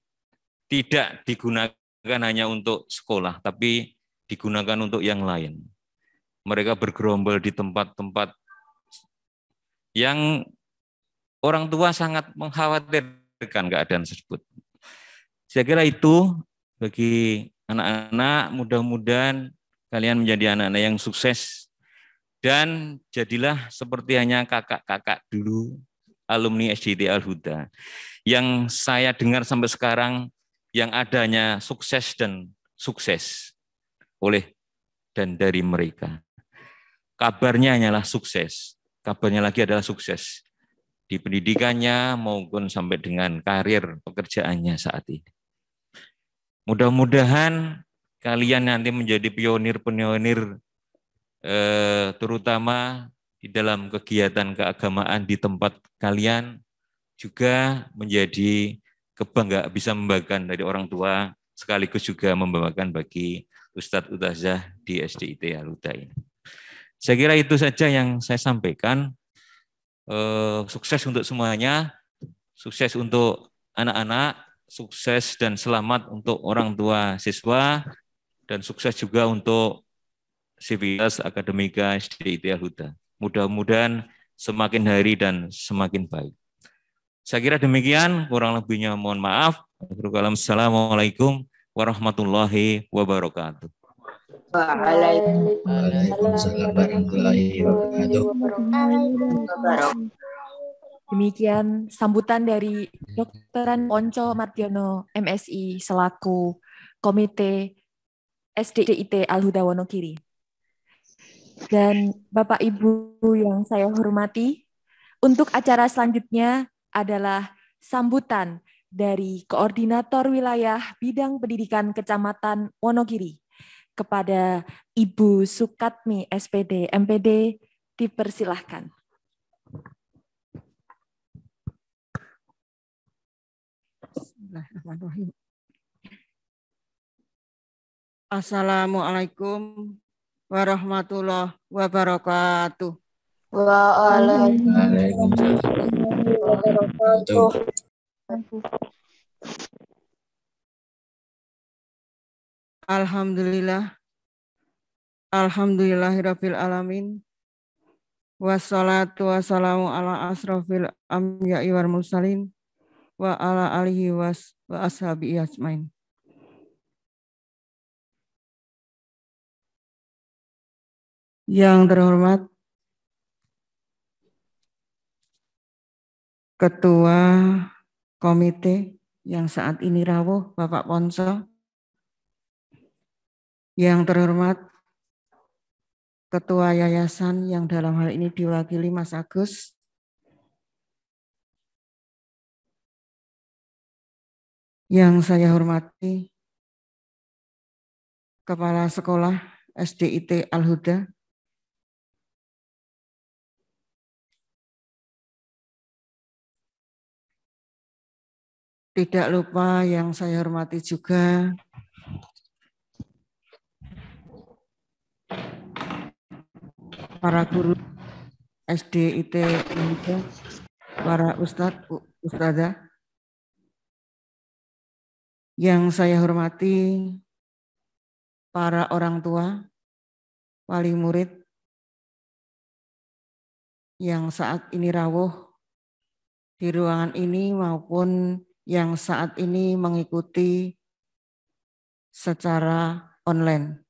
tidak digunakan hanya untuk sekolah, tapi digunakan untuk yang lain. Mereka bergerombol di tempat-tempat yang orang tua sangat mengkhawatirkan keadaan tersebut. Saya kira itu bagi anak-anak, mudah-mudahan kalian menjadi anak-anak yang sukses dan jadilah seperti hanya kakak-kakak dulu alumni SJIT Al-Huda. Yang saya dengar sampai sekarang yang adanya sukses dan sukses oleh dan dari mereka. Kabarnya hanyalah sukses. Kabarnya lagi adalah sukses di pendidikannya maupun sampai dengan karir pekerjaannya saat ini. Mudah-mudahan kalian nanti menjadi pionir-pionir terutama di dalam kegiatan keagamaan di tempat kalian, juga menjadi kebanggaan, bisa membanggakan dari orang tua sekaligus juga membanggakan bagi Ustadz Ustazah di SDIT Al-Huda ini. Saya kira itu saja yang saya sampaikan. Sukses untuk semuanya, sukses untuk anak-anak, sukses dan selamat untuk orang tua siswa, dan sukses juga untuk Sivitas Akademika SDIT Al-Huda. Mudah-mudahan semakin hari dan semakin baik. Saya kira demikian, kurang lebihnya mohon maaf. Assalamualaikum warahmatullahi wabarakatuh. Waalaikumsalam warahmatullahi wabarakatuh. Demikian sambutan dari Dr. Onco Mardiono, MSI, selaku Komite SDIT Al-Huda Wonogiri. Dan Bapak Ibu yang saya hormati, untuk acara selanjutnya adalah sambutan dari Koordinator Wilayah Bidang Pendidikan Kecamatan Wonogiri, kepada Ibu Sukatmi SPD MPD, dipersilahkan. Bismillahirrahmanirrahim. Assalamualaikum warahmatullahi wabarakatuh. Waalaikumsalam wabarakatuh. Alhamdulillah. Alhamdulillahirabbil alamin. Wassalatu wassalamu ala asrofil anbiya'i wal mursalin wa ala alihi wa ashabihi ajmain. Yang terhormat Ketua Komite yang saat ini rawuh Bapak Ponco. Yang terhormat Ketua Yayasan yang dalam hal ini diwakili Mas Agus. Yang saya hormati Kepala Sekolah SDIT Al-Huda. Tidak lupa yang saya hormati juga para guru SDIT Al-Huda, para ustadzah. Yang saya hormati para orang tua, wali murid yang saat ini rawuh di ruangan ini maupun yang saat ini mengikuti secara online.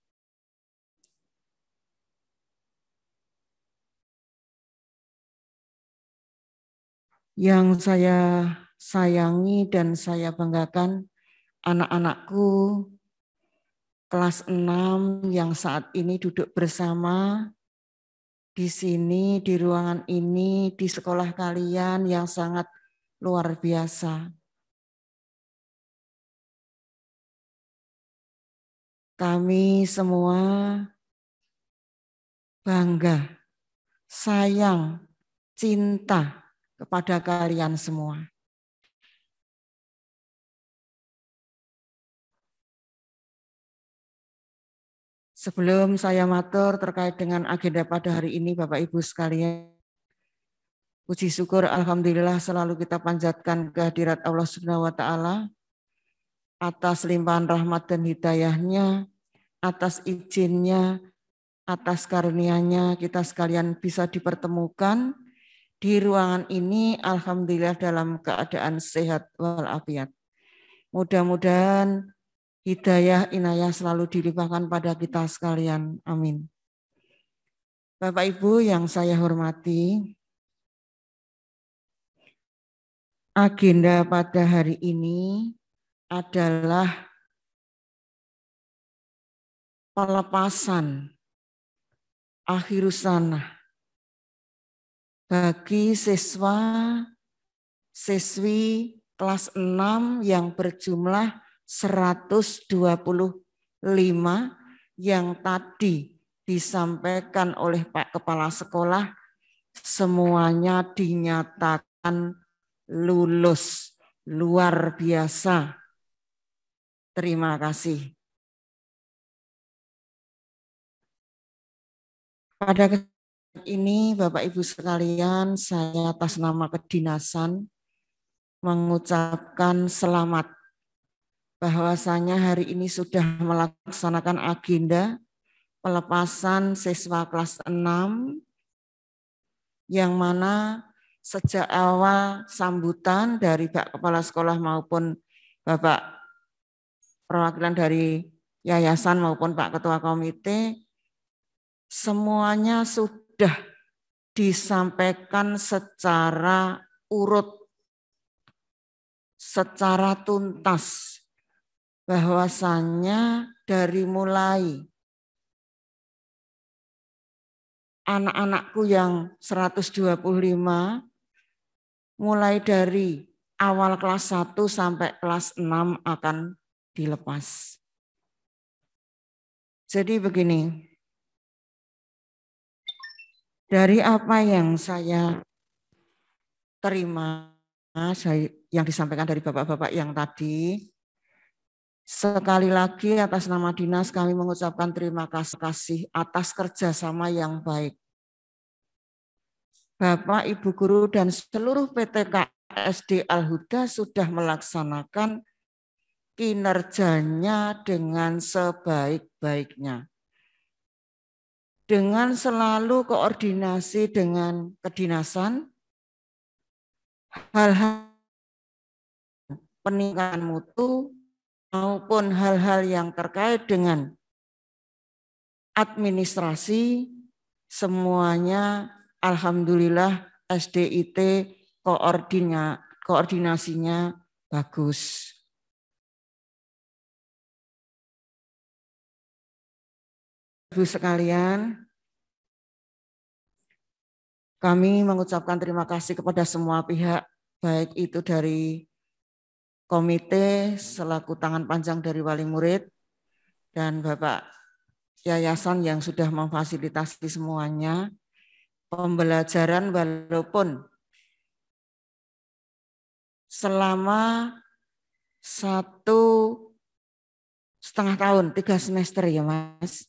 Yang saya sayangi dan saya banggakan anak-anakku kelas 6 yang saat ini duduk bersama di sini, di ruangan ini, di sekolah kalian yang sangat luar biasa. Kami semua bangga, sayang, cinta kepada kalian semua. Sebelum saya matur terkait dengan agenda pada hari ini, Bapak Ibu sekalian, puji syukur alhamdulillah selalu kita panjatkan kehadirat Allah Subhanahu wa taala atas limpahan rahmat dan hidayahnya, atas izinnya, atas karunia-Nya kita sekalian bisa dipertemukan di ruangan ini, alhamdulillah dalam keadaan sehat walafiat. Mudah-mudahan hidayah inayah selalu dilimpahkan pada kita sekalian. Amin. Bapak Ibu yang saya hormati, agenda pada hari ini adalah pelepasan akhirus sanah bagi siswa-siswi kelas 6 yang berjumlah 125 yang tadi disampaikan oleh Pak Kepala Sekolah, semuanya dinyatakan lulus. Luar biasa. Terima kasih. Pada kesempatan ini Bapak Ibu sekalian, saya atas nama kedinasan mengucapkan selamat bahwasanya hari ini sudah melaksanakan agenda pelepasan siswa kelas 6 yang mana sejak awal sambutan dari Pak Kepala Sekolah maupun Bapak perwakilan dari yayasan maupun Pak Ketua Komite, semuanya sudah disampaikan secara urut, secara tuntas, bahwasannya dari mulai anak-anakku yang 125, mulai dari awal kelas 1 sampai kelas 6 akan dilepas. Jadi begini, dari apa yang saya terima, yang disampaikan dari bapak-bapak yang tadi, sekali lagi atas nama dinas kami mengucapkan terima kasih atas kerjasama yang baik. Bapak, Ibu Guru, dan seluruh PTK SD Al-Huda sudah melaksanakan kinerjanya dengan sebaik-baiknya. Dengan selalu koordinasi dengan kedinasan, hal-hal peningkatan mutu maupun hal-hal yang terkait dengan administrasi, semuanya alhamdulillah SDIT koordinasinya bagus. Ibu sekalian, kami mengucapkan terima kasih kepada semua pihak, baik itu dari komite selaku tangan panjang dari wali murid dan Bapak Yayasan yang sudah memfasilitasi semuanya. Pembelajaran walaupun selama 1,5 tahun, 3 semester ya Mas.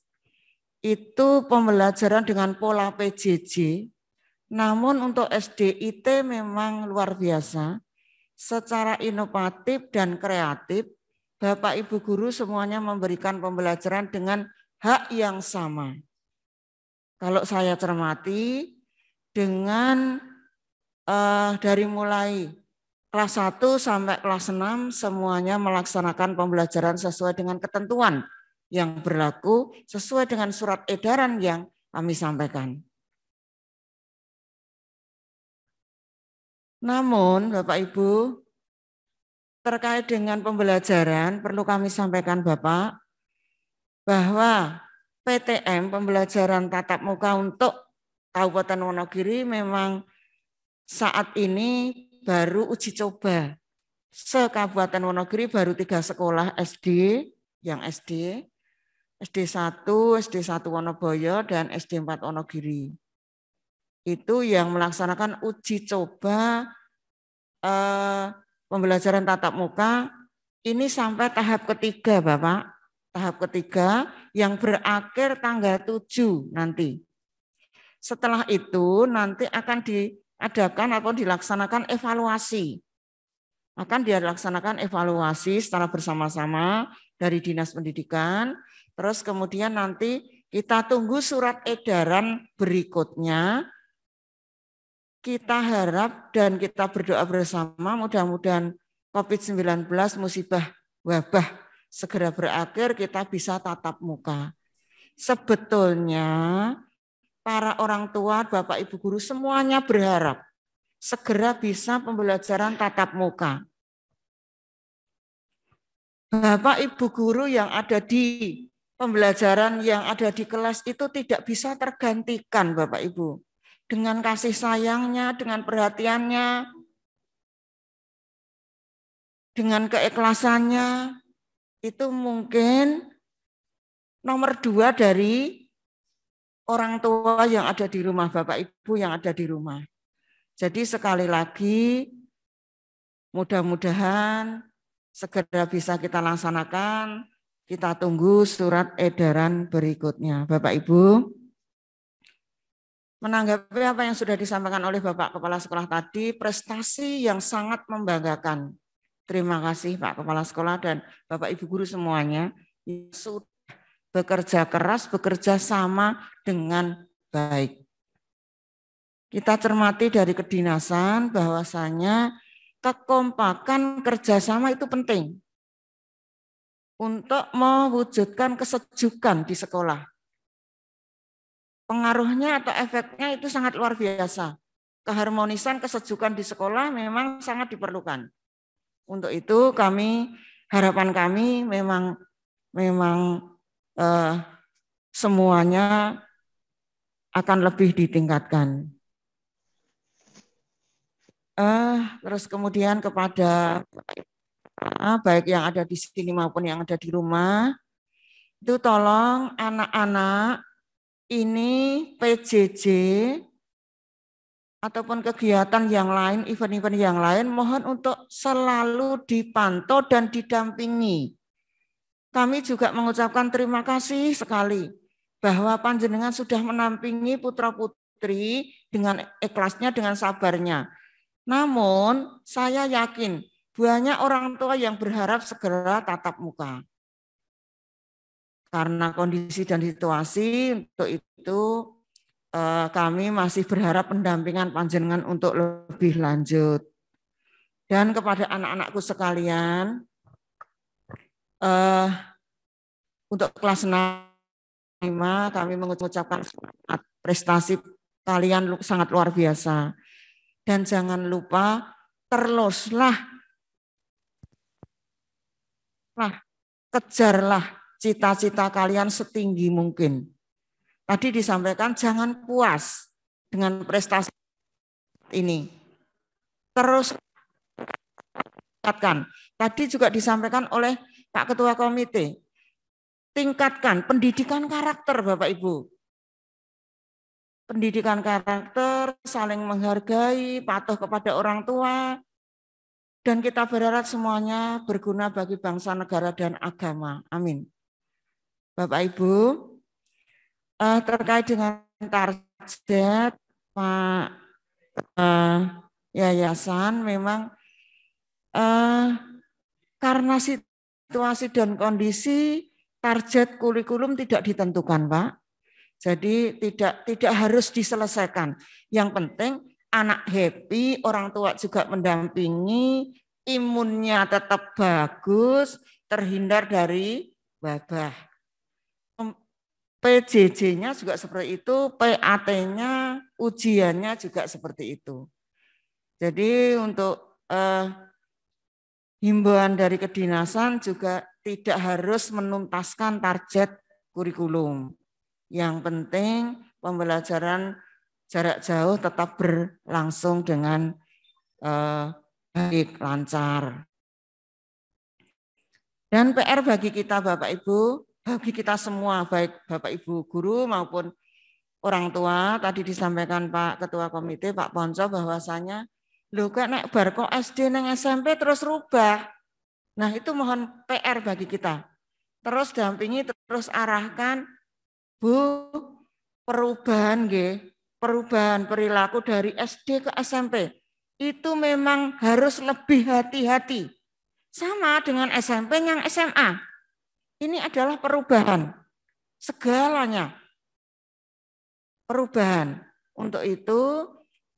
Itu pembelajaran dengan pola PJJ, namun untuk SDIT memang luar biasa. Secara inovatif dan kreatif, Bapak Ibu Guru semuanya memberikan pembelajaran dengan hak yang sama. Kalau saya cermati, dengan dari mulai kelas 1 sampai kelas 6 semuanya melaksanakan pembelajaran sesuai dengan ketentuan yang berlaku, sesuai dengan surat edaran yang kami sampaikan. Namun Bapak Ibu, terkait dengan pembelajaran perlu kami sampaikan Bapak, bahwa PTM pembelajaran tatap muka untuk Kabupaten Wonogiri memang saat ini baru uji coba. Se-Kabupaten Wonogiri baru 3 sekolah SD, yang SD 1, SD 1 Wonoboyo, dan SD 4 Wonogiri. Itu yang melaksanakan uji coba pembelajaran tatap muka ini sampai tahap ketiga Bapak. Tahap ketiga yang berakhir tanggal 7 nanti. Setelah itu nanti akan diadakan atau dilaksanakan evaluasi. Akan dilaksanakan evaluasi secara bersama-sama dari Dinas Pendidikan. Terus kemudian nanti kita tunggu surat edaran berikutnya. Kita harap dan kita berdoa bersama mudah-mudahan COVID-19 musibah wabah segera berakhir, kita bisa tatap muka. Sebetulnya para orang tua, Bapak Ibu Guru semuanya berharap segera bisa pembelajaran tatap muka. Bapak Ibu Guru yang ada di pembelajaran, yang ada di kelas itu tidak bisa tergantikan Bapak Ibu. Dengan kasih sayangnya, dengan perhatiannya, dengan keikhlasannya, itu mungkin nomor 2 dari orang tua yang ada di rumah, Bapak Ibu yang ada di rumah. Jadi sekali lagi, mudah-mudahan segera bisa kita laksanakan, kita tunggu surat edaran berikutnya. Bapak Ibu, menanggapi apa yang sudah disampaikan oleh Bapak Kepala Sekolah tadi, prestasi yang sangat membanggakan. Terima kasih Pak Kepala Sekolah dan Bapak Ibu Guru semuanya yang sudah bekerja keras, bekerja sama dengan baik. Kita cermati dari kedinasan bahwasanya kekompakan kerjasama itu penting untuk mewujudkan kesejukan di sekolah. Pengaruhnya atau efeknya itu sangat luar biasa. Keharmonisan, kesejukan di sekolah memang sangat diperlukan. Untuk itu harapan kami memang semuanya akan lebih ditingkatkan. Terus kemudian kepada baik yang ada di sini maupun yang ada di rumah, itu tolong anak-anak ini PJJ ataupun kegiatan yang lain, event-event yang lain, mohon untuk selalu dipantau dan didampingi. Kami juga mengucapkan terima kasih sekali bahwa panjenengan sudah menampingi putra-putri dengan ikhlasnya, dengan sabarnya. Namun saya yakin banyak orang tua yang berharap segera tatap muka. Karena kondisi dan situasi, untuk itu kami masih berharap pendampingan panjenengan untuk lebih lanjut. Dan kepada anak-anakku sekalian, untuk kelas 6 kami mengucapkan prestasi kalian sangat luar biasa. Dan jangan lupa teruslah, kejarlah cita-cita kalian setinggi mungkin. Tadi disampaikan jangan puas dengan prestasi ini. Terus tingkatkan. Tadi juga disampaikan oleh Pak Ketua Komite. Tingkatkan pendidikan karakter Bapak Ibu. Pendidikan karakter, saling menghargai, patuh kepada orang tua. Dan kita berharap semuanya berguna bagi bangsa, negara, dan agama. Amin. Bapak Ibu, terkait dengan target Pak Yayasan, memang karena situasi dan kondisi target kurikulum tidak ditentukan, Pak. Jadi tidak harus diselesaikan. Yang penting anak happy, orang tua juga mendampingi, imunnya tetap bagus, terhindar dari wabah. PJJ-nya juga seperti itu, PAT-nya, ujiannya juga seperti itu. Jadi untuk himbauan dari kedinasan juga tidak harus menuntaskan target kurikulum. Yang penting pembelajaran jarak jauh tetap berlangsung dengan baik, lancar. Dan PR bagi kita Bapak Ibu, bagi kita semua, baik Bapak Ibu guru maupun orang tua, tadi disampaikan Pak Ketua Komite, Pak Ponco, bahwasanya lho kok nek bar kok SD nang SMP terus rubah. Nah itu mohon PR bagi kita. Terus dampingi, terus arahkan, Bu, perubahan perubahan perilaku dari SD ke SMP. Itu memang harus lebih hati-hati. Sama dengan SMP yang SMA. Ini adalah perubahan, segalanya perubahan. Untuk itu,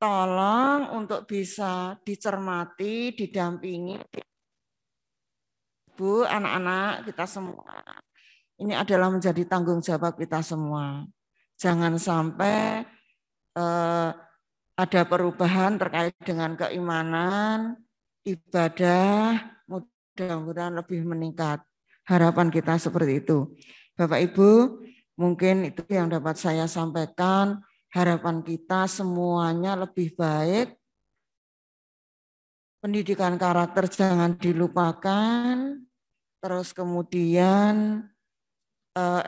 tolong untuk bisa dicermati, didampingi. Bu, anak-anak kita semua, ini adalah menjadi tanggung jawab kita semua. Jangan sampai ada perubahan terkait dengan keimanan, ibadah, mudah-mudahan lebih meningkat. Harapan kita seperti itu. Bapak Ibu, mungkin itu yang dapat saya sampaikan. Harapan kita semuanya lebih baik. Pendidikan karakter jangan dilupakan. Terus kemudian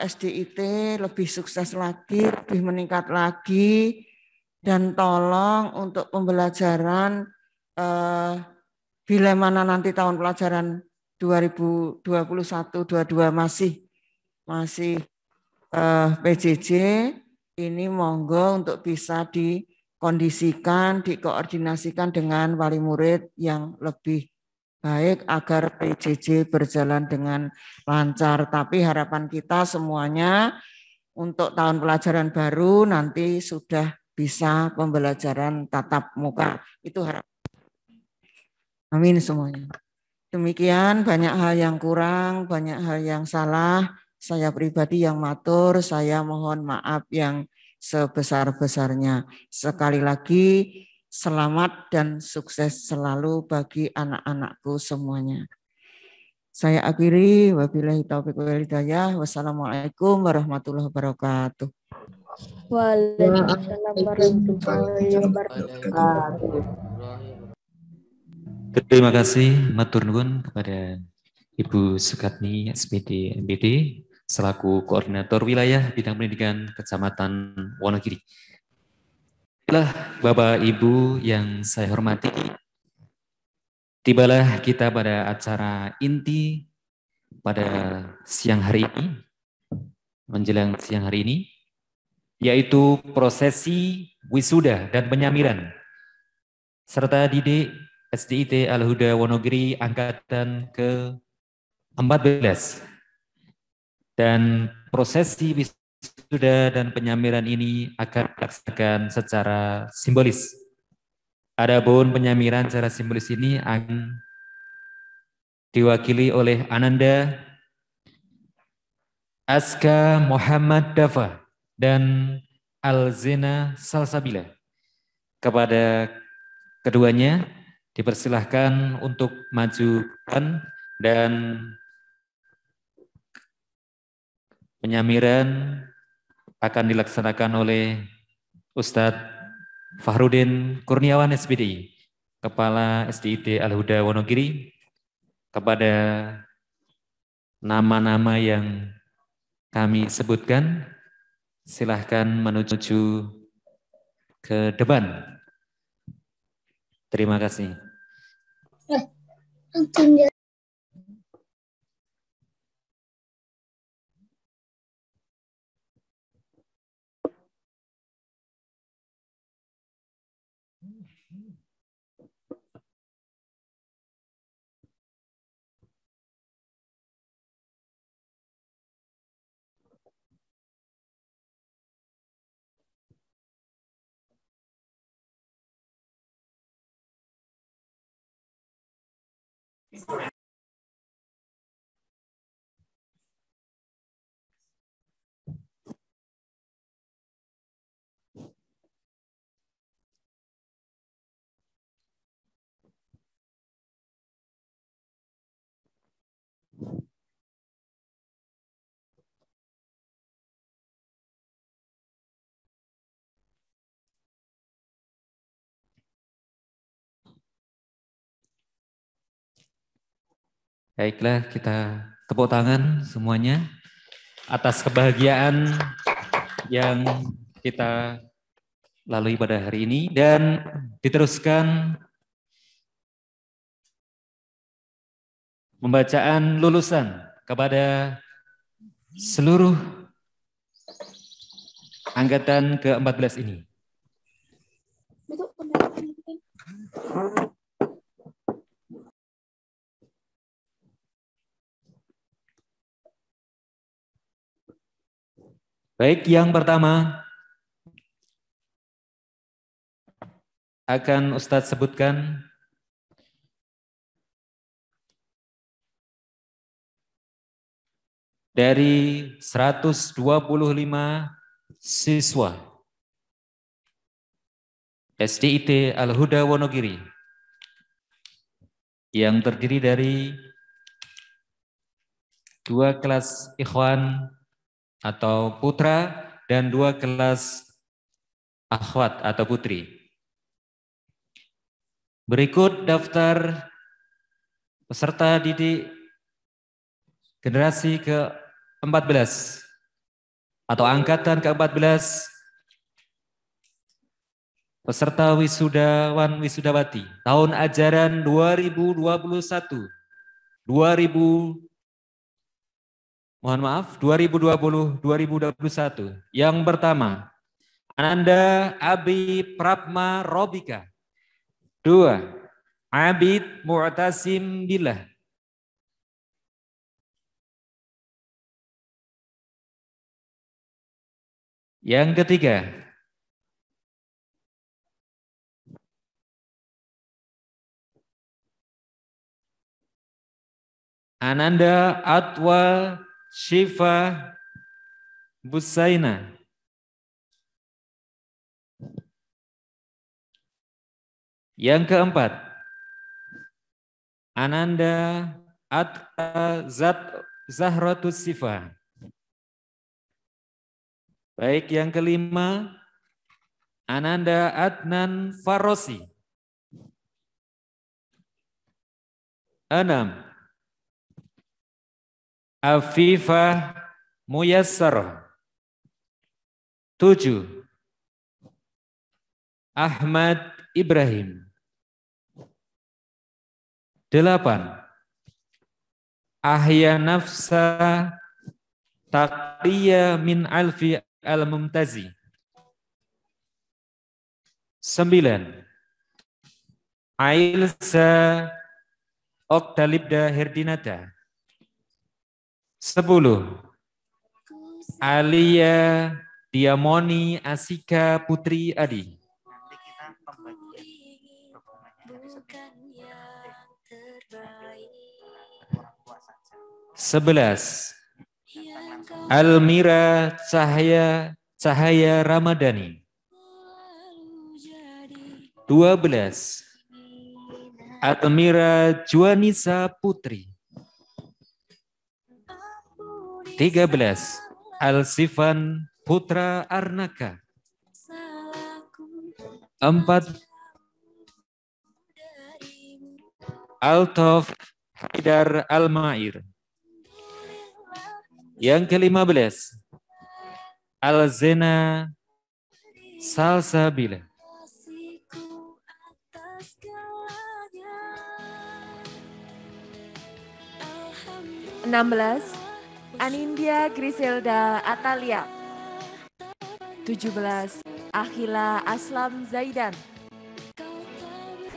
SDIT lebih sukses lagi, lebih meningkat lagi. Dan tolong untuk pembelajaran bila mana nanti tahun pelajaran 2021-22 masih PJJ, ini monggo untuk bisa dikondisikan, dikoordinasikan dengan wali murid yang lebih baik agar PJJ berjalan dengan lancar. Tapi harapan kita semuanya untuk tahun pelajaran baru nanti sudah bisa pembelajaran tatap muka. Itu harapan. Amin semuanya. Demikian, banyak hal yang kurang, banyak hal yang salah. Saya pribadi yang matur, saya mohon maaf yang sebesar-besarnya. Sekali lagi, selamat dan sukses selalu bagi anak-anakku semuanya. Saya akhiri, wabillahi taufiq wal hidayah. Wassalamualaikum warahmatullahi wabarakatuh. Waalaikumsalam warahmatullahi wabarakatuh. Terima kasih matur nuwun kepada Ibu Sukatni SPD MPD selaku Koordinator Wilayah Bidang Pendidikan Kecamatan Wonogiri. Bapak Ibu yang saya hormati, tibalah kita pada acara inti pada siang hari ini, menjelang siang hari ini, yaitu prosesi wisuda dan penyamiran serta didik SDIT Al-Huda Wonogiri angkatan ke-14. Dan prosesi wisuda dan penyamiran ini akan dilaksanakan secara simbolis. Adapun penyamiran secara simbolis ini akan diwakili oleh Ananda Aska Muhammad Dafa dan Alzena Salsabila. Kepada keduanya dipersilahkan untuk maju dan penyamiran akan dilaksanakan oleh Ustadz Fahrudin Kurniawan SPDI, Kepala SDIT Al-Huda Wonogiri. Kepada nama-nama yang kami sebutkan, silahkan menuju ke depan. Terima kasih. Baiklah, kita tepuk tangan semuanya atas kebahagiaan yang kita lalui pada hari ini, dan diteruskan pembacaan lulusan kepada seluruh angkatan ke-14 ini. Baik, yang pertama akan Ustadz sebutkan dari 125 siswa SDIT Al-Huda Wonogiri yang terdiri dari 2 kelas ikhwan atau putra dan 2 kelas akhwat atau putri. Berikut daftar peserta didik generasi ke-14 atau angkatan ke-14 peserta wisudawan wisudawati tahun ajaran 2020-2021. Yang pertama, Ananda Abi Prabma Robika. 2, Abid Mu'tasim Billah. Yang ketiga, Ananda Atwa Syifa Busaina. Yang keempat, Ananda Atta Zahratus Sifa. Baik, yang kelima, Ananda Adnan Farosi. 6, Afifah Muyassar. 7. Ahmad Ibrahim. 8. Ahya nafsa taqliya min alfi al-mumtazi. 9. Ailsa Oktalibda Herdinata. 10. Alia Diamoni Asika Putri Adi. 11. Almira Cahaya Ramadhani. 12. Almira Juanisa Putri. 13. Alsifan Putra Arnaka. 4. Altof Haidar Almair. Yang ke-15. Alzena Salsabila. 16. Anindya Griselda Atalia. 17. Akhila Aslam Zaidan.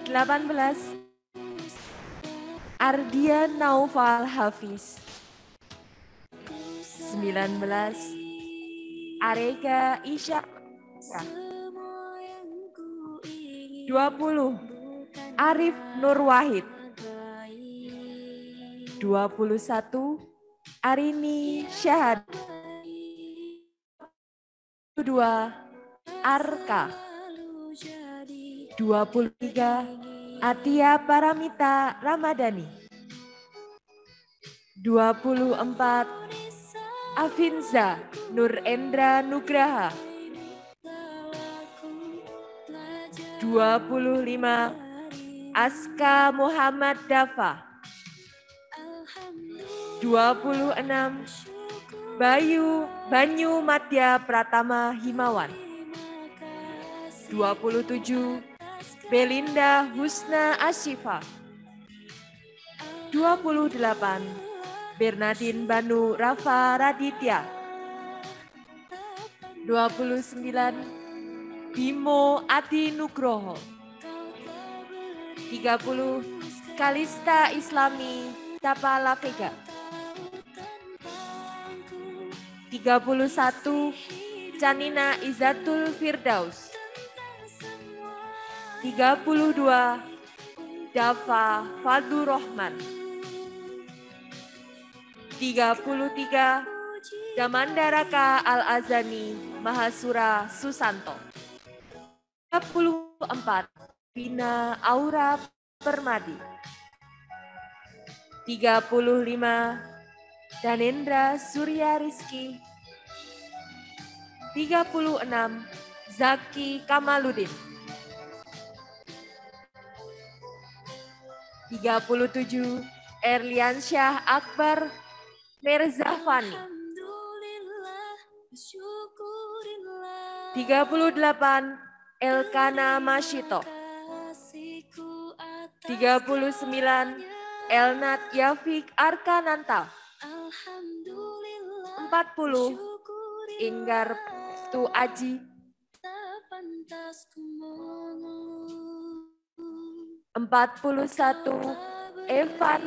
18. Ardian Naufal Hafiz. 19. Areka Isya. 20. Arif Nur Wahid. 21. Arini Syahad. 22. Arka. 23. Atia Paramita Ramadhani. 24. Afinza Nur Endra Nugraha. 25. Aska Muhammad Dafa. 26. Banyu Madya Pratama Himawan. 27. Belinda Husna Asyifa. 28. Bernardin Banu Rafa Raditya. 29. Bimo Adi Nugroho. 30. Kalista Islami Tapala Vega. 31. Canina Izatul Firdaus. 32. Dafa Fadlu Rohman. 33. Damandaraka Al-Azani Mahasura Susanto. 34. Bina Aura Permadi. 35. Danendra Surya Rizki. 36. Zaki Kamaludin. 37. Erliansyah Akbar Merzafani. 38. Elkana Masyito. 39. Elnat Yafik Arkananta. 40. Inggar Tu Aji. 41. Evan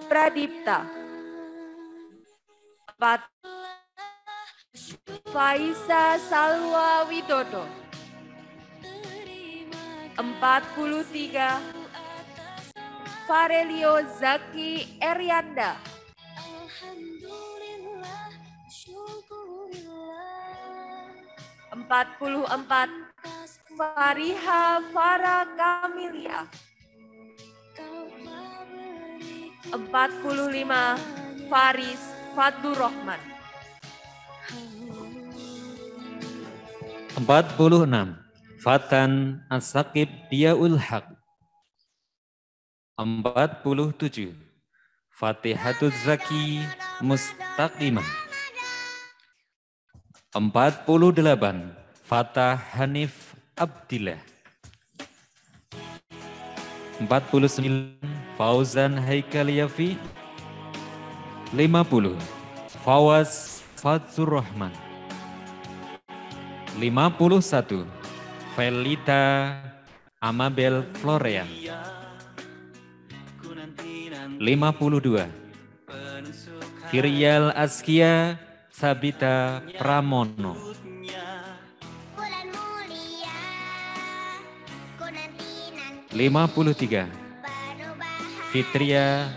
Pradipta. 4. Faisa Salwa Widodo. 43. Farelio Zaki Erianda. 44. Fariha Farah Kamilia. 45. Faris Fadlu Rohman. 46. Fatan As-Saqib Diaul Haq. 47. Fatihatul Zaki Mustaqimah. 48 Fatah Hanif Abdillah. 49 Fauzan Haikal Yafi. 50 Fawaz Fadzur Rahman. 51 Felita Amabel Florean. 52 Kirial Askia Sabita Pramono. 53 Fitria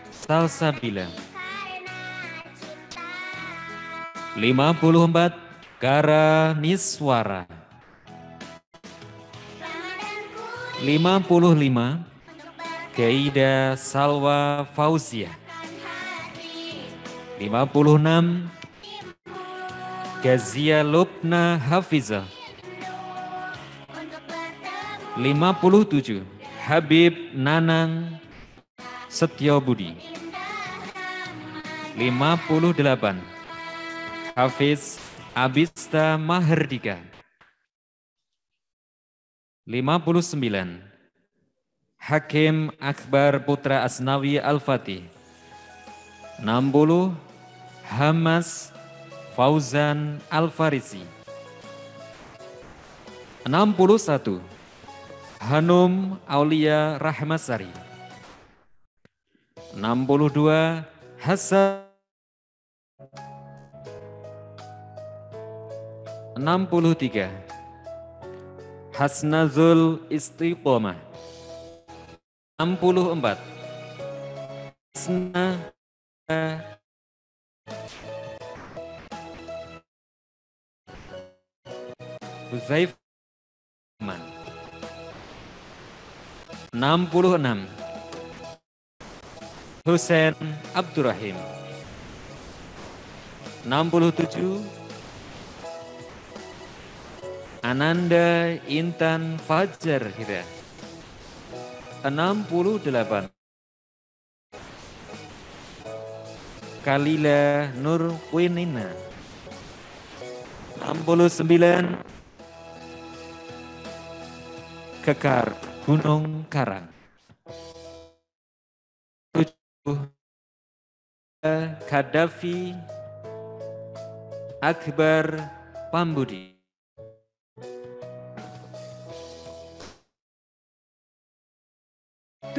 Salsabila. 54 Gara Niswara. 55 Gaida Salwa Fauzia. 56 Gazia Lubna Hafiza. 57 Habib Nanang Setyobudi. 58 Hafiz Abista Mahardika. 59 Hakim Akbar Putra Asnawi Al-Fatih. 60 Hamas Fauzan Al-Farisi. 61 Hanum Aulia Rahmasari. 62 Hasan. 63 Hasnazul Istiqomah. 64 Hasna Huzaifman. 66 Husain Abdurrahim. 67 Ananda Intan Fajar Hira. 68 Kalila Nur Winina. 69 Kekar Gunung Karang. 70 Kadafi Akbar Pambudi.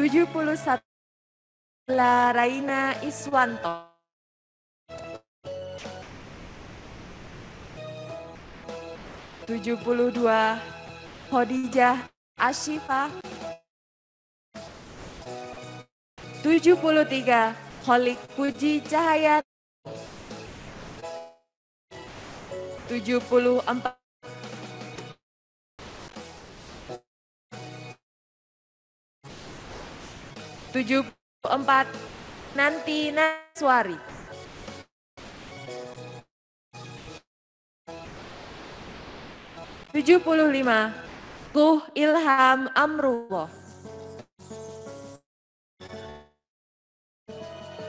71 Raina Iswanto. 72 Khadijah Ashifah. 73 Kholik Puji Cahaya. 74 Nanti Naswari. 75 Kuh Ilham Amrullah.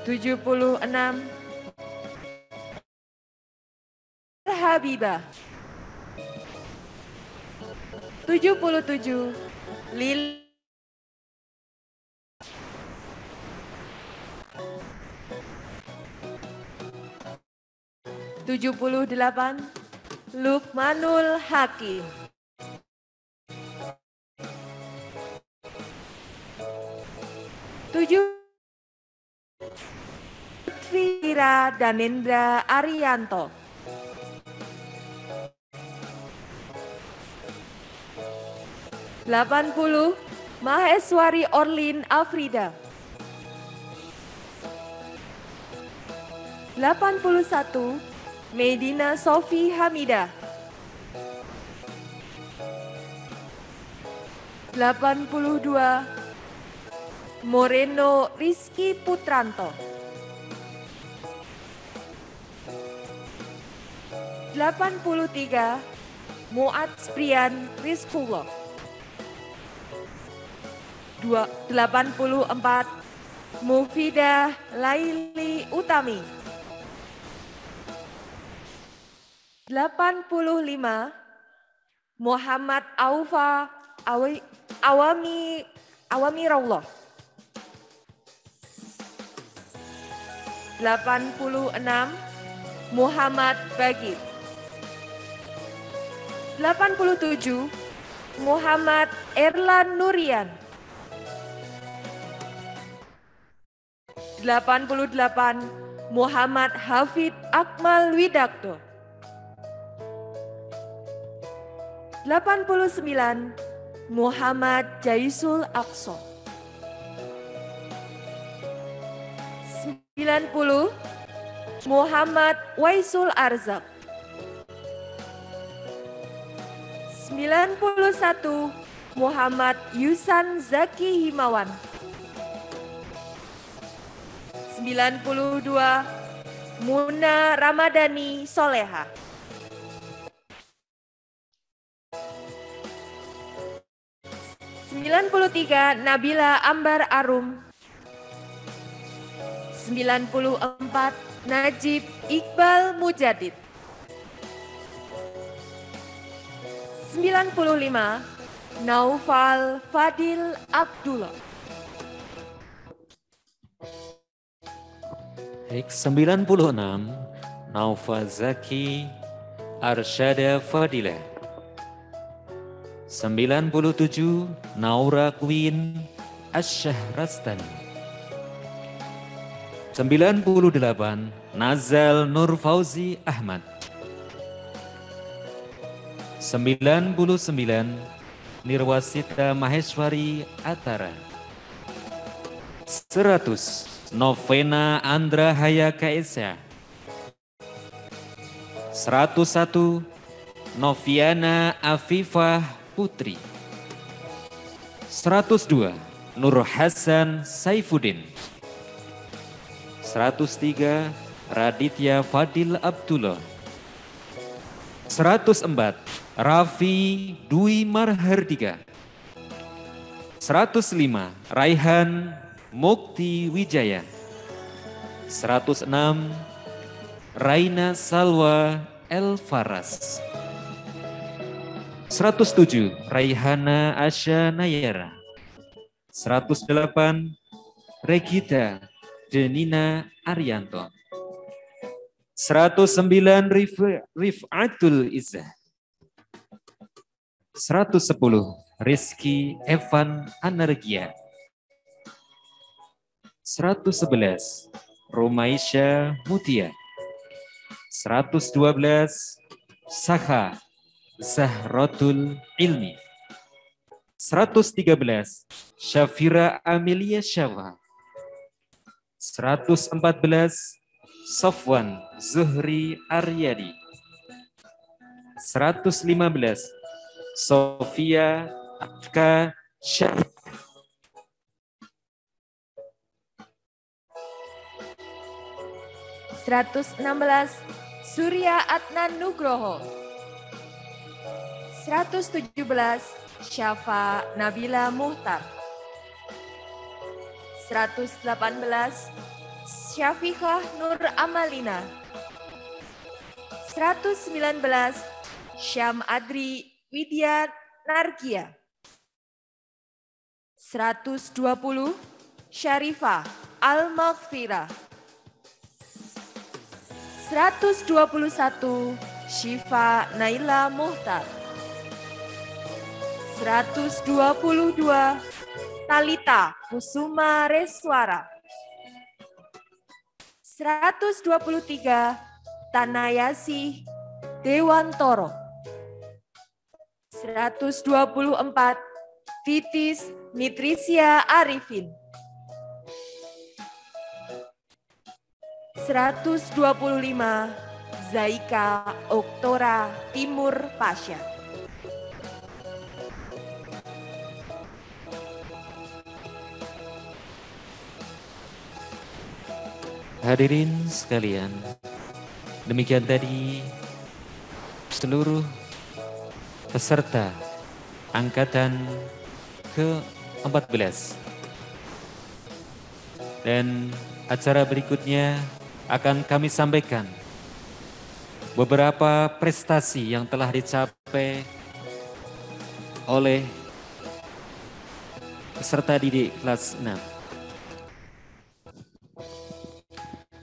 76 Habibah. 77 Lil. 78 Lukmanul Hakim. 7 Fira Danendra Arianto. 80 Maheswari Orlin Afrida. 81 Medina Sofi Hamida. 82 Moreno Rizky Putranto. 83 Muad Sprian Rizkullah. 84 Mufidah Laili Utami. 85 Muhammad Aufa Awamirullah. 86 Muhammad Bagir. 87 Muhammad Erlan Nurian. 88 Muhammad Hafid Akmal Widakdo. 89 Muhammad Jaisul Aqsa. 90 Muhammad Waisul Arzak. 91 Muhammad Yusan Zaki Himawan. 92 Muna Ramadhani Soleha. 93 Nabila Ambar Arum. 94 Najib Iqbal Mujadid. 95 Naufal Fadil Abdullah. Baik, 96 Naufal Zaki Arsyada Fadilah. 97 Naura Queen Asyahrastani. 98 Nazal Nur Fauzi Ahmad. 99 Nirwasita Maheswari Atara. 100 Novena Andra Haya Kaesa. 101 Noviana Afifah Putri. 102 Nur Hasan Saifuddin. 103 Raditya Fadil Abdullah. 104 Raffi Dwi Marhardika. 105 Raihan Mukti Wijaya. 106 Raina Salwa El Faras. 107 Raihana Asya Nayara. 108 Regita Denina Arianto. 109 Rif'atul Izzah. 110 Rizky Evan Anergia. 111 Romaisha Mutia. 112 Sakha Zahratul Ilmi. 113 Syafira Amelia Syawa. 114 Sofwan Zuhri Aryadi. 115 Sofia Afka Syah. 116 Surya Adnan Nugroho. 117 Syafa Nabila Muhtar. 118 Syafiqah Nur Amalina. 119 Syam Adri Widya Nargia. 120 Syarifah Al-Maghfirah. 121 Syifa Naila Muhtar. 122 Talita Kusuma Reswara. 123 Tanayasi Dewantoro. 124 Titis Nitrisia Arifin. 125 Zaika Oktora Timur Pasha. Hadirin sekalian, demikian tadi seluruh peserta angkatan ke-14 Dan acara berikutnya akan kami sampaikan beberapa prestasi yang telah dicapai oleh peserta didik kelas 6.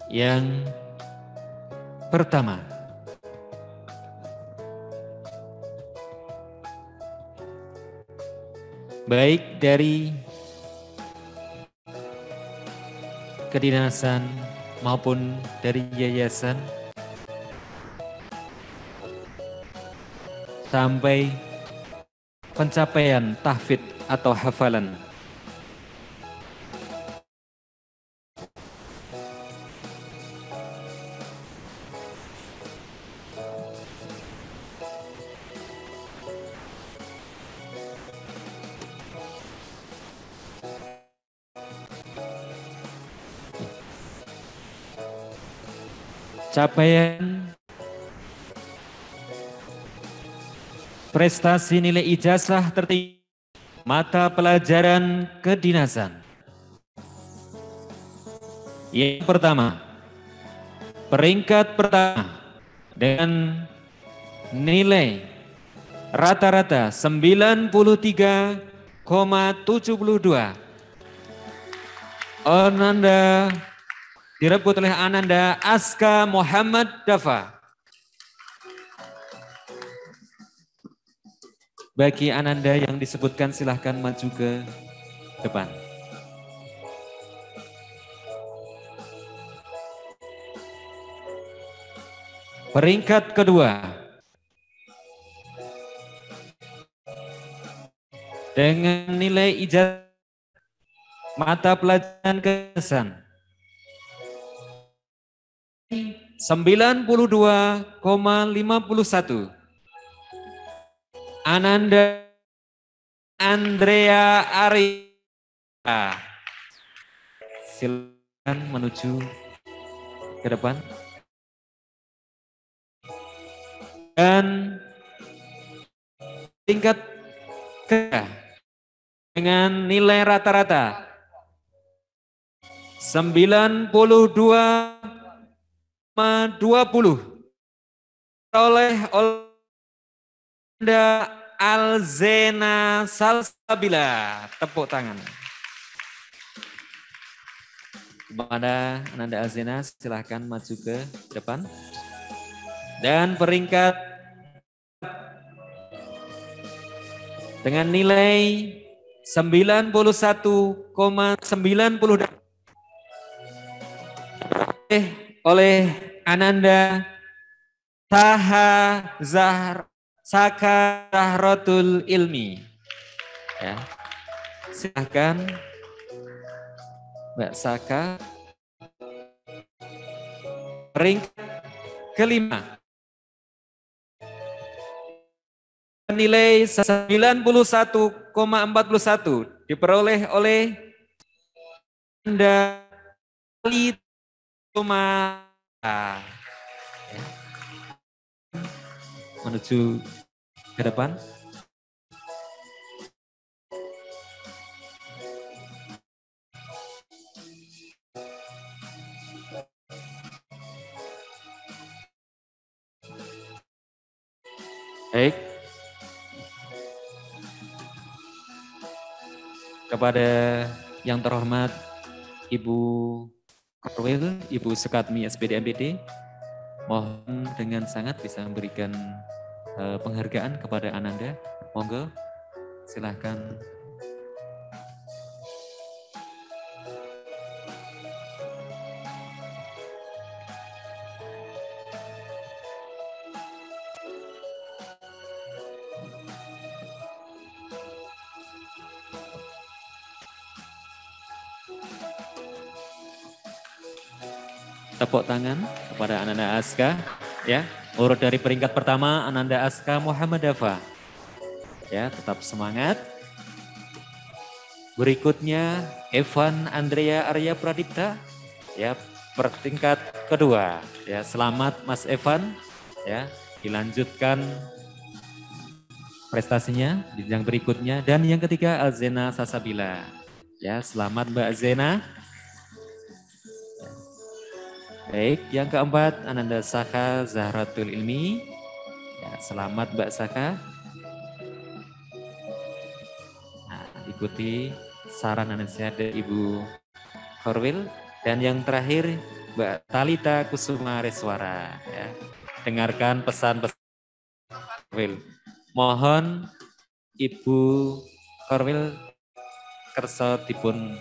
Yang pertama, baik dari kedinasan maupun dari yayasan sampai pencapaian tahfidz atau hafalan. Capaian prestasi nilai ijazah tertinggi mata pelajaran kedinasan. Yang pertama, peringkat pertama dengan nilai rata-rata 93,72. Ananda direbut oleh Ananda Aska Muhammad Dafa. Bagi Ananda yang disebutkan silahkan maju ke depan. Peringkat kedua dengan nilai ijazah mata pelajaran kedinasan 92,51. Ananda Andrea Arya. Silakan menuju ke depan. Dan tingkat ketiga dengan nilai rata-rata 92,20 oleh Ananda Alzena Salsabila. Tepuk tangan. Kepada Ananda Alzena silahkan maju ke depan. Dan peringkat dengan nilai 91,90 oleh Ananda Saka Zahratul Ilmi. Ya. Silahkan Mbak Saka. Peringkat kelima nilai 91,41 diperoleh oleh Anda Ali Tumata. Menuju ke depan. Baik. Kepada yang terhormat Ibu Korwil, Ibu Sekatmi SPD MPD, mohon dengan sangat bisa memberikan penghargaan kepada Ananda. Monggo, silahkan. Tepuk tangan kepada Ananda Aska, ya. Urut dari peringkat pertama Ananda Aska Muhammad Dafa. Ya, tetap semangat. Berikutnya Evan Andrea Arya Pradipta, ya, peringkat kedua. Ya, selamat Mas Evan. Ya, dilanjutkan prestasinya di jenjang berikutnya. Dan yang ketiga Alzena Sasabila. Ya, selamat Mbak Zena. Baik, yang keempat Ananda Saka Zahratul Ilmi. Ya, selamat Mbak Saka. Nah, ikuti saran dan nasihat dari Ibu Korwil. Dan yang terakhir Mbak Talita Kusuma Reswara. Ya. Dengarkan pesan-pesan Korwil. Mohon Ibu Korwil kersa dipun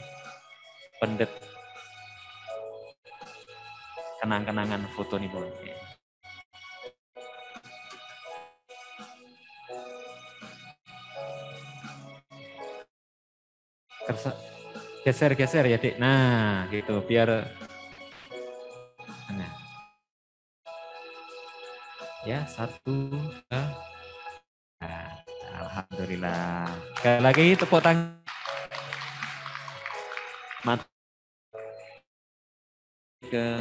pendet kenang-kenangan foto nih Bu. Geser-geser ya Dik. Nah gitu biar nah. Ya 1, 2. Nah, alhamdulillah. Sekali lagi tepuk tangan. Ke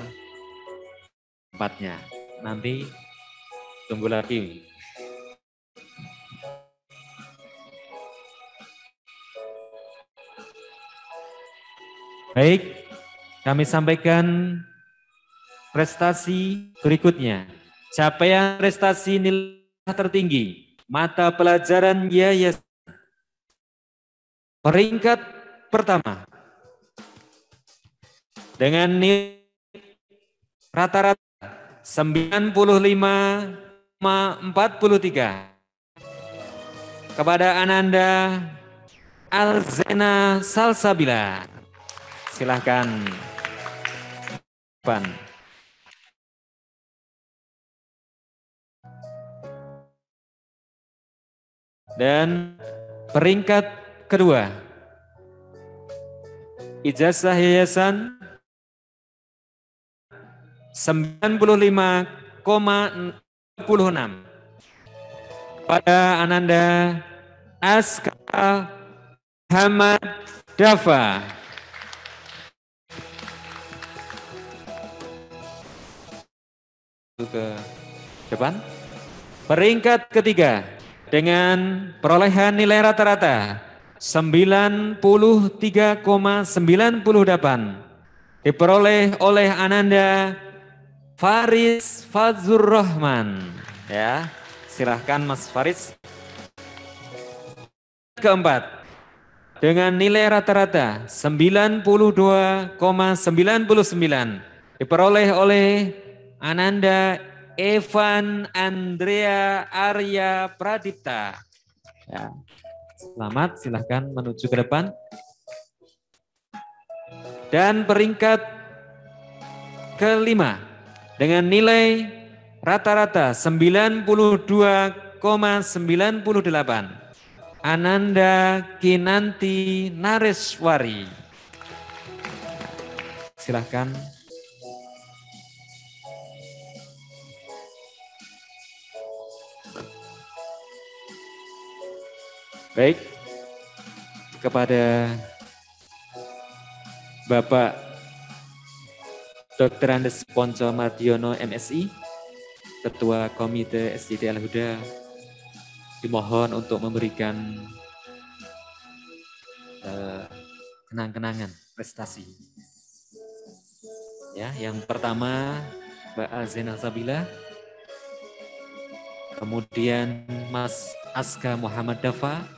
tempatnya. Nanti tunggu lagi. Baik, kami sampaikan prestasi berikutnya. Capaian prestasi nilai tertinggi, mata pelajaran yayasan. Peringkat pertama, dengan nilai rata-rata 95,43 kepada Ananda Alzena Salsabila. Silahkan. Dan peringkat kedua, ijazah yayasan 95,46 pada Ananda Aska Hamad Dafa. Ke depan. Peringkat ketiga dengan perolehan nilai rata-rata 93,98 diperoleh oleh Ananda Faris Fazur Rahman. Ya, silahkan Mas Faris. Keempat, dengan nilai rata-rata 92,99 diperoleh oleh Ananda Evan Andrea Arya Pradipta. Ya, selamat, silahkan menuju ke depan. Dan peringkat kelima dengan nilai rata-rata 92,98 Ananda Kinanti Nareswari. Silahkan. Baik, kepada Bapak Dr. Andes Ponco Mardiono MSI, Ketua Komite SDT Al-Huda, dimohon untuk memberikan kenang-kenangan prestasi. Ya, yang pertama Mbak Alzena Sabila, kemudian Mas Aska Muhammad Dafa,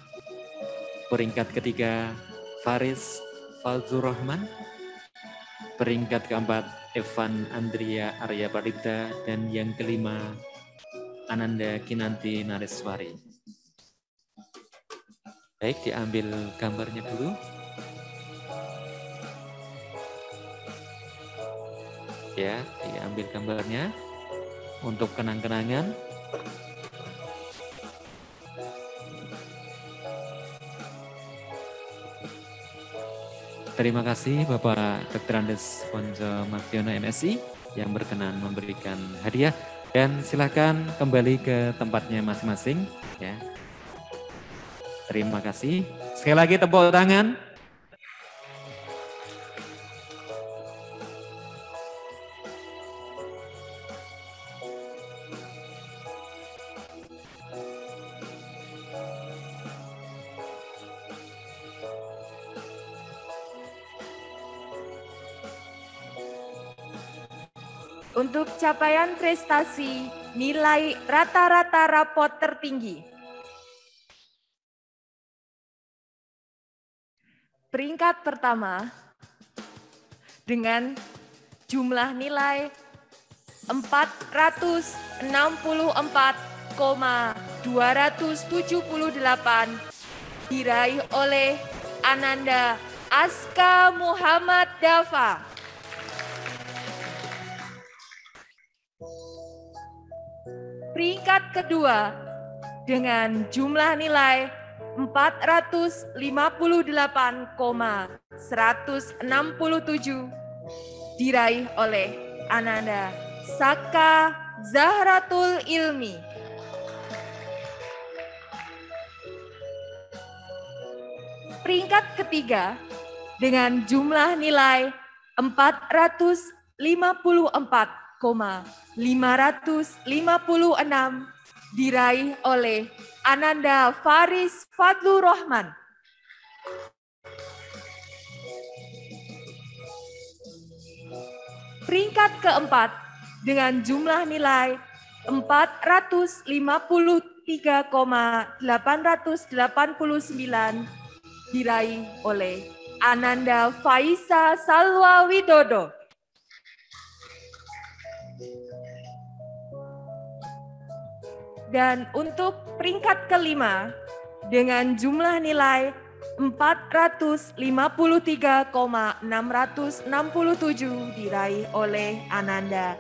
peringkat ketiga Faris Fazur Rahman, peringkat keempat Evan Andrea Arya Pradipta, dan yang kelima Ananda Kinanti Nareswari. Baik, diambil gambarnya dulu. Ya, diambil gambarnya untuk kenang-kenangan. Terima kasih Bapak Dr. Andes Ponco Mardiono MSI yang berkenan memberikan hadiah, dan silakan kembali ke tempatnya masing-masing. Ya. Terima kasih. Sekali lagi tepuk tangan. Untuk capaian prestasi nilai rata-rata rapot tertinggi. Peringkat pertama dengan jumlah nilai 464,278 diraih oleh Ananda Aska Muhammad Dafa. Peringkat kedua dengan jumlah nilai 458,167 diraih oleh Ananda Saka Zahratul Ilmi. Peringkat ketiga dengan jumlah nilai 454,556 diraih oleh Ananda Faris Fadlur Rahman. Peringkat keempat dengan jumlah nilai 453,889 diraih oleh Ananda Faisa Salwa Widodo. Dan untuk peringkat kelima dengan jumlah nilai 453,667 diraih oleh Ananda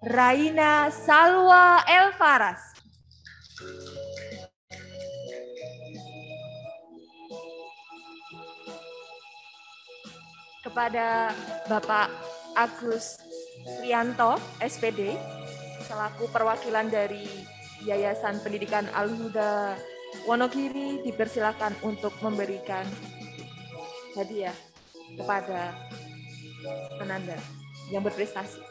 Raina Salwa Elfaras. Kepada Bapak Agus Rianto, SPD, selaku perwakilan dari Yayasan Pendidikan Al-Huda Wonogiri, dipersilakan untuk memberikan hadiah kepada Ananda yang berprestasi.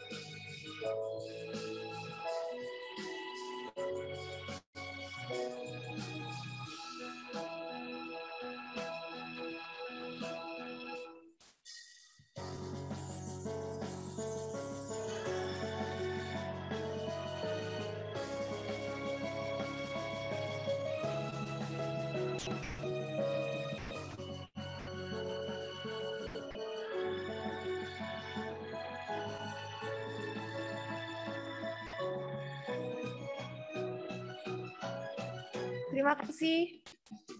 Terima kasih.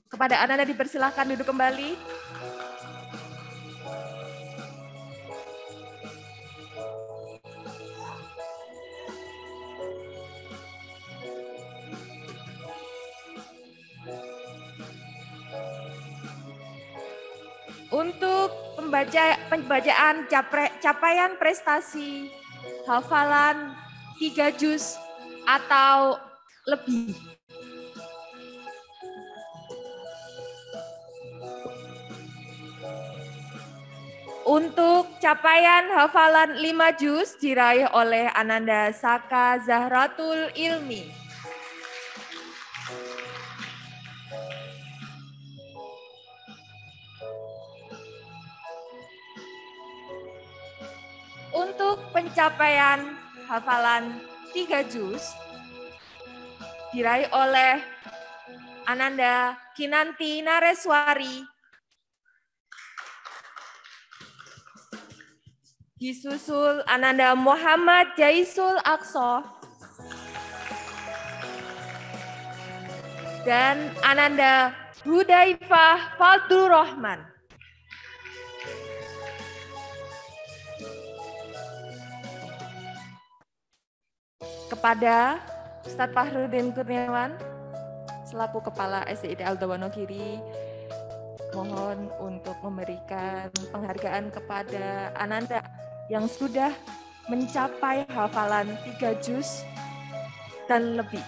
Kepada Ananda dipersilakan duduk kembali. Untuk pembacaan capaian prestasi hafalan 3 juz atau lebih. Untuk capaian hafalan 5 juz diraih oleh Ananda Saka Zahratul Ilmi. Untuk pencapaian hafalan 3 juz diraih oleh Ananda Kinanti Nareswari. Disusul Ananda Muhammad Jaisul Aqsa dan Ananda Hudaifah Fadlur Rahman. Kepada Ustadz Fahrudin Kurniawan selaku Kepala SDIT Al-Huda Wonogiri, mohon untuk memberikan penghargaan kepada Ananda yang sudah mencapai hafalan 3 juz dan lebih.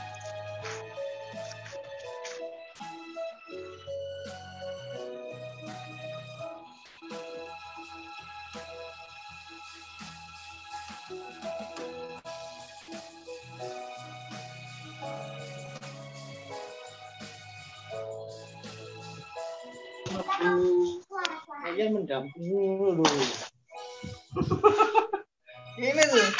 Saya mendampingi dulu. Ini tuh.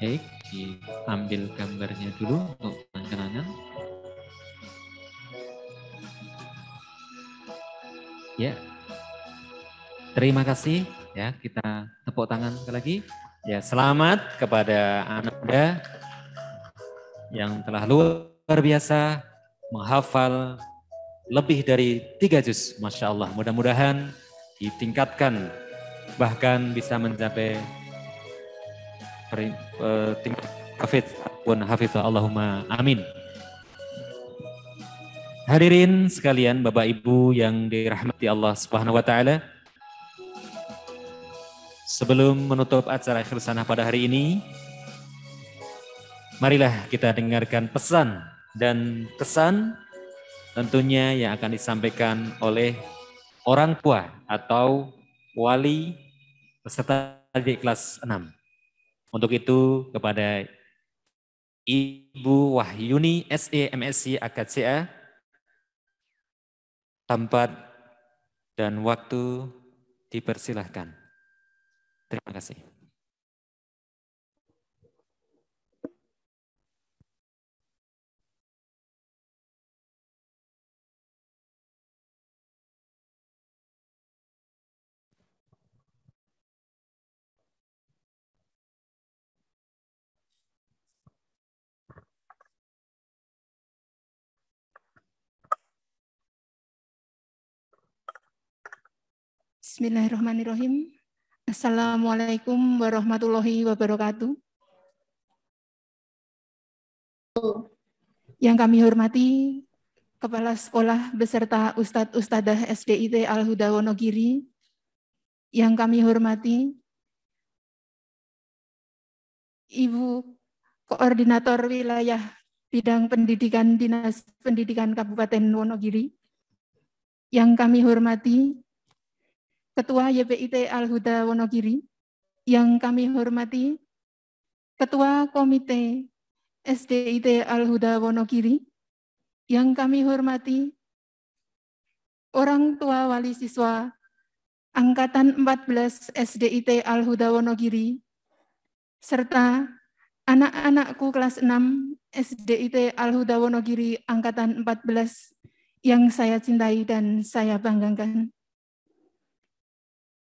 Baik, diambil gambarnya dulu untuk kenangan. Ya, terima kasih. Ya, kita tepuk tangan sekali lagi. Ya, selamat kepada anak muda yang telah luar biasa menghafal lebih dari 3 juz. Masya Allah, mudah-mudahan ditingkatkan bahkan bisa mencapai tingkat hafidh Allahumma amin. Hadirin sekalian, Bapak Ibu yang dirahmati Allah Subhanahu wa taala. Sebelum menutup acara akhir sana pada hari ini, marilah kita dengarkan pesan dan kesan tentunya yang akan disampaikan oleh orang tua atau wali peserta didik kelas 6. Untuk itu kepada Ibu Wahyuni SE MSc AKCA, tempat dan waktu dipersilahkan. Terima kasih. Bismillahirrahmanirrahim. Assalamualaikum warahmatullahi wabarakatuh. Yang kami hormati Kepala Sekolah beserta Ustadz Ustadzah SDIT Al-Huda Wonogiri. Yang kami hormati Ibu Koordinator Wilayah Bidang Pendidikan Dinas Pendidikan Kabupaten Wonogiri. Yang kami hormati Ketua YPIT Al-Huda Wonogiri, yang kami hormati Ketua Komite SDIT Al-Huda Wonogiri, yang kami hormati orang tua wali siswa Angkatan 14 SDIT Al-Huda Wonogiri, serta anak-anakku kelas 6 SDIT Al-Huda Wonogiri Angkatan 14 yang saya cintai dan saya banggakan.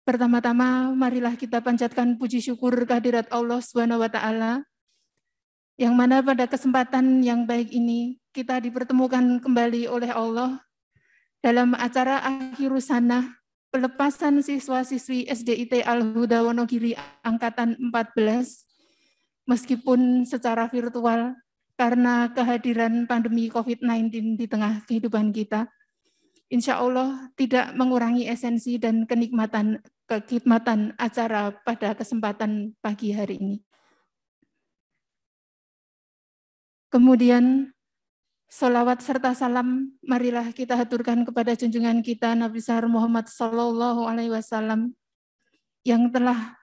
Pertama-tama, marilah kita panjatkan puji syukur kehadirat Allah Subhanahu wa taala, yang mana pada kesempatan yang baik ini kita dipertemukan kembali oleh Allah dalam acara akhirus sanah pelepasan siswa-siswi SDIT Al-Huda Wonogiri Angkatan 14, meskipun secara virtual karena kehadiran pandemi COVID-19 di tengah kehidupan kita. Insya Allah tidak mengurangi esensi dan kekhidmatan acara pada kesempatan pagi hari ini. Kemudian, sholawat serta salam marilah kita haturkan kepada junjungan kita Nabi besar Muhammad SAW yang telah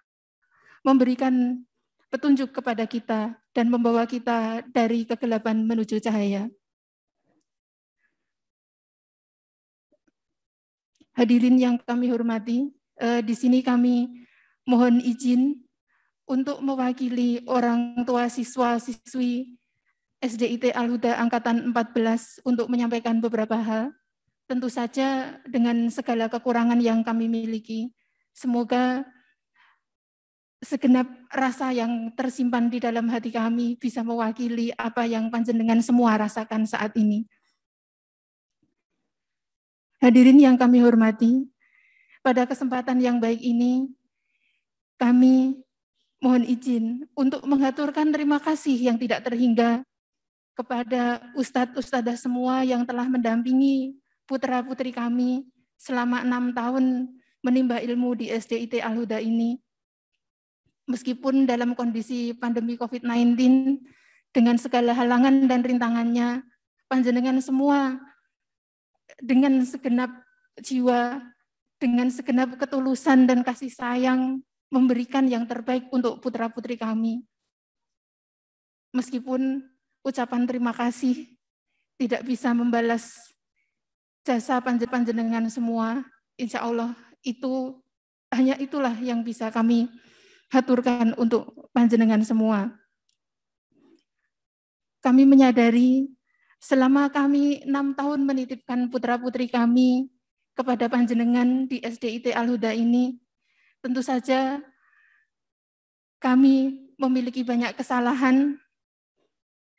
memberikan petunjuk kepada kita dan membawa kita dari kegelapan menuju cahaya. Hadirin yang kami hormati, di sini kami mohon izin untuk mewakili orang tua siswa-siswi SDIT Al-Huda Angkatan 14 untuk menyampaikan beberapa hal. Tentu saja dengan segala kekurangan yang kami miliki. Semoga segenap rasa yang tersimpan di dalam hati kami bisa mewakili apa yang panjenengan semua rasakan saat ini. Hadirin yang kami hormati, pada kesempatan yang baik ini, kami mohon izin untuk mengaturkan terima kasih yang tidak terhingga kepada Ustadz-Ustadzah semua yang telah mendampingi putra-putri kami selama 6 tahun menimba ilmu di SDIT Al-Huda ini. Meskipun dalam kondisi pandemi COVID-19, dengan segala halangan dan rintangannya, panjenengan semua dengan segenap jiwa, dengan segenap ketulusan dan kasih sayang, memberikan yang terbaik untuk putra-putri kami. Meskipun ucapan terima kasih tidak bisa membalas jasa panjenengan semua, insya Allah hanya itulah yang bisa kami haturkan untuk panjenengan semua. Kami menyadari selama kami 6 tahun menitipkan putra-putri kami kepada panjenengan di SDIT Al-Huda ini, tentu saja kami memiliki banyak kesalahan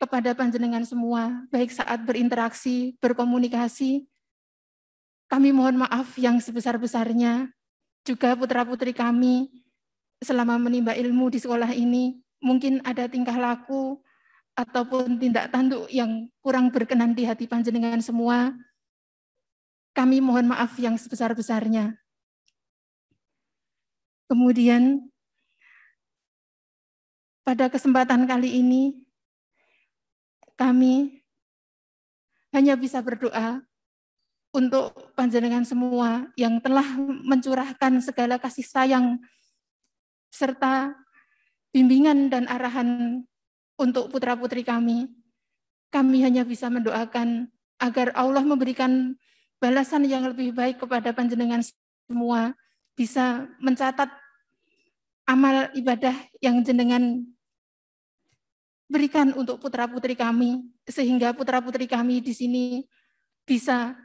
kepada panjenengan semua, baik saat berinteraksi, berkomunikasi. Kami mohon maaf yang sebesar-besarnya. Juga putra-putri kami selama menimba ilmu di sekolah ini, mungkin ada tingkah laku ataupun tindak tanduk yang kurang berkenan di hati panjenengan semua. Kami mohon maaf yang sebesar-besarnya. Kemudian, pada kesempatan kali ini, kami hanya bisa berdoa untuk panjenengan semua yang telah mencurahkan segala kasih sayang serta bimbingan dan arahan untuk putra-putri kami. Kami hanya bisa mendoakan agar Allah memberikan balasan yang lebih baik kepada panjenengan semua, bisa mencatat amal ibadah yang jenengan berikan untuk putra-putri kami, sehingga putra-putri kami di sini bisa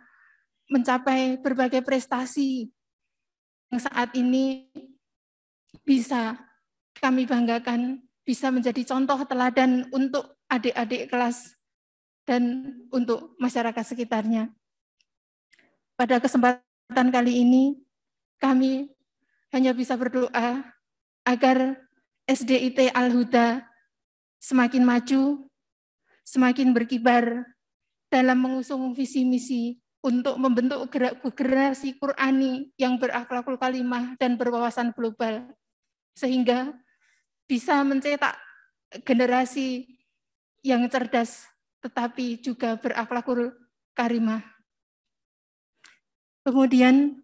mencapai berbagai prestasi yang saat ini bisa kami banggakan, bisa menjadi contoh teladan untuk adik-adik kelas dan untuk masyarakat sekitarnya. Pada kesempatan kali ini, kami hanya bisa berdoa agar SDIT Al-Huda semakin maju, semakin berkibar dalam mengusung visi misi untuk membentuk generasi Qur'ani yang berakhlakul kalimah dan berwawasan global, sehingga bisa mencetak generasi yang cerdas tetapi juga berakhlakul karimah. Kemudian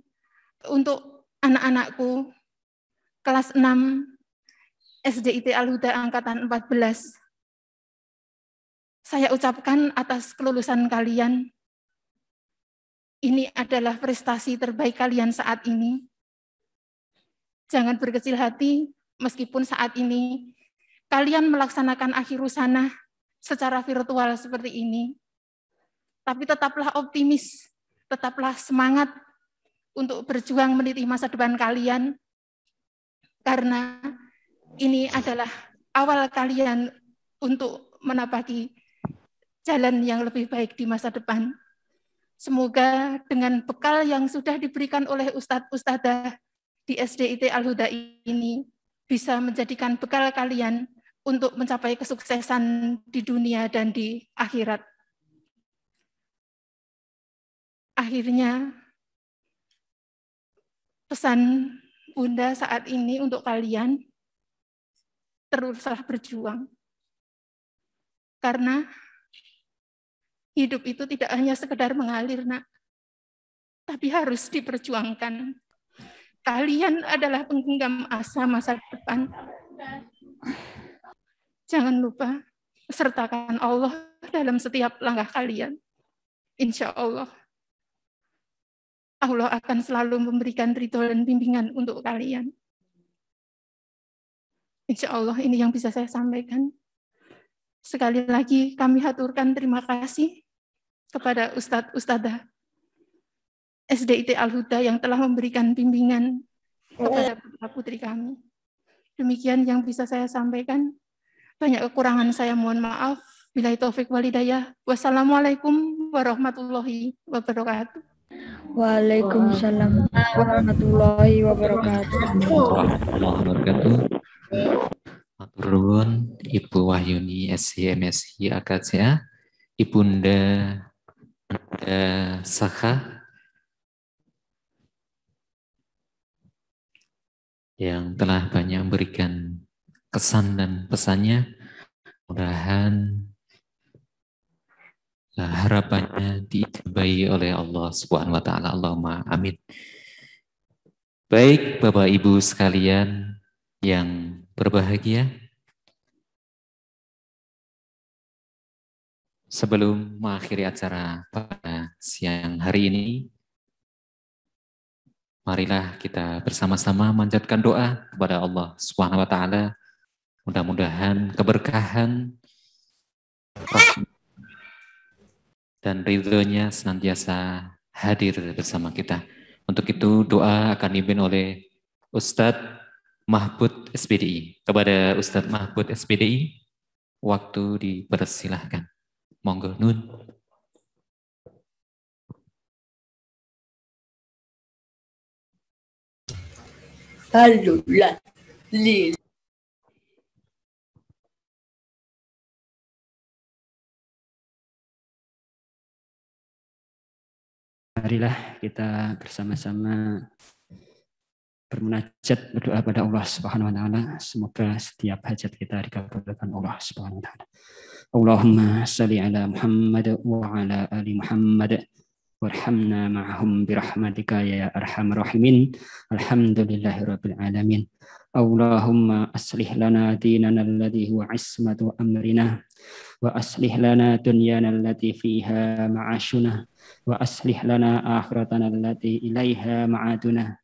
untuk anak-anakku kelas 6 SDIT Al-Huda Angkatan 14, saya ucapkan atas kelulusan kalian, ini adalah prestasi terbaik kalian saat ini. Jangan berkecil hati, meskipun saat ini kalian melaksanakan akhirus sanah secara virtual seperti ini. Tapi tetaplah optimis, tetaplah semangat untuk berjuang meniti masa depan kalian, karena ini adalah awal kalian untuk menapaki jalan yang lebih baik di masa depan. Semoga dengan bekal yang sudah diberikan oleh Ustadz-Ustadzah di SDIT Al-Huda ini bisa menjadikan bekal kalian untuk mencapai kesuksesan di dunia dan di akhirat. Akhirnya, pesan Bunda saat ini untuk kalian, teruslah berjuang. Karena hidup itu tidak hanya sekedar mengalir, nak, tapi harus diperjuangkan. Kalian adalah penggenggam asa masa depan. Jangan lupa, sertakan Allah dalam setiap langkah kalian. Insya Allah, Allah akan selalu memberikan ridho dan bimbingan untuk kalian. Insya Allah ini yang bisa saya sampaikan. Sekali lagi kami haturkan terima kasih kepada Ustadz-Ustadzah SDIT Al-Huda yang telah memberikan bimbingan kepada putra-putri kami. Demikian yang bisa saya sampaikan. Banyak kekurangan saya mohon maaf. Billahi taufik wal hidayah. Wassalamualaikum warahmatullahi wabarakatuh. Waalaikumsalam warahmatullahi wabarakatuh. Warahmatullahi wabarakatuh. Matur nuwun Ibu Wahyuni SI AKCA, Ibunda Sakha yang telah banyak memberikan kesan dan pesannya. Mudah-mudahan harapannya diijabahi oleh Allah Subhanahu wa taala. Allahumma amin. Baik Bapak Ibu sekalian yang berbahagia, sebelum mengakhiri acara pada siang hari ini, marilah kita bersama-sama manjatkan doa kepada Allah Subhanahu wa taala. Mudah-mudahan keberkahan dan ridhonya senantiasa hadir bersama kita. Untuk itu doa akan dipimpin oleh Ustadz Mahbud SPDI. Kepada Ustadz Mahbud SPDI, waktu dipersilahkan. Monggo nun. Alhamdulillah. Marilah kita bersama-sama bermunajat, berdoa pada Allah Subhanahu wa taala. Semoga setiap hajat kita dikabulkan Allah Subhanahu wa taala. Allahumma shalli ala Muhammad wa ala ali Muhammad warhamna ma'ahum birahmatika ya arhamar rahimin. Alhamdulillahirabbil alamin. Allahumma aslih lana dinana alladhi huwa ismatu amrina wa aslih lana dunyana allati fiha ma'ashuna wa aslih lana akhiratana allati ilaiha ma'aduna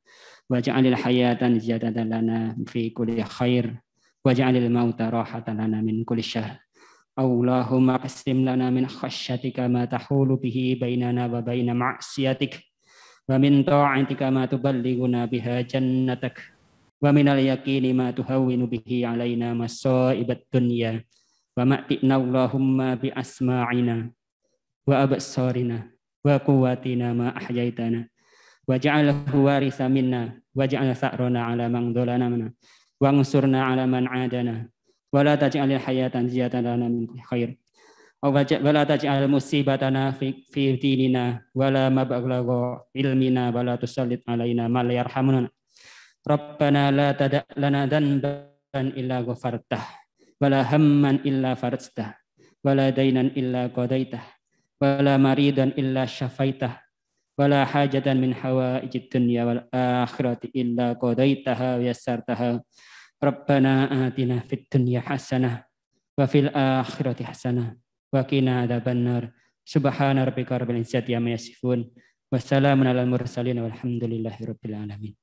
waj'alil hayatan ziyadatan lana fi kulli khair waj'alil mauta rahatan lana min kulli syarr. Allahumma qassim lana min khasyatika ma tahulu bihi bainana wa baina ma'siyatik wa min ta'atika ma tuballighuna biha jannatak wa minal yaqini ma tuhawwinu bihi alaina masaibat dunya wa ma'tina Allahumma bi asma'ina wa absarina wa quwwatina ma ahyaitana waj'alhu waritha minna waj'al tha'rana 'ala man dhalamana wansurna 'ala man 'adana wa la taj'alil hayatan ziyadatan lana min khair wa la taj'al musibatana fi dinina wa la mablagha ilmina wa la tusallit 'alaina ma la yarhamuna. Rabbana la tada' lana dhanban illa ghafartah wa la hamman illa farajtah wa la dainan illa qadaitah wa la maridan illa syafaitah wa la hajatan min hawaijid dunya wal akhirati illa qadaitaha wa yassartaha. Rabbana atina fid dunya hasanah wa fil akhirati hasanah wa qina adzabannar. Subhana rabbika rabbil izzati amma yasifun wa salamun alal mursalin walhamdulillahi rabbil alamin.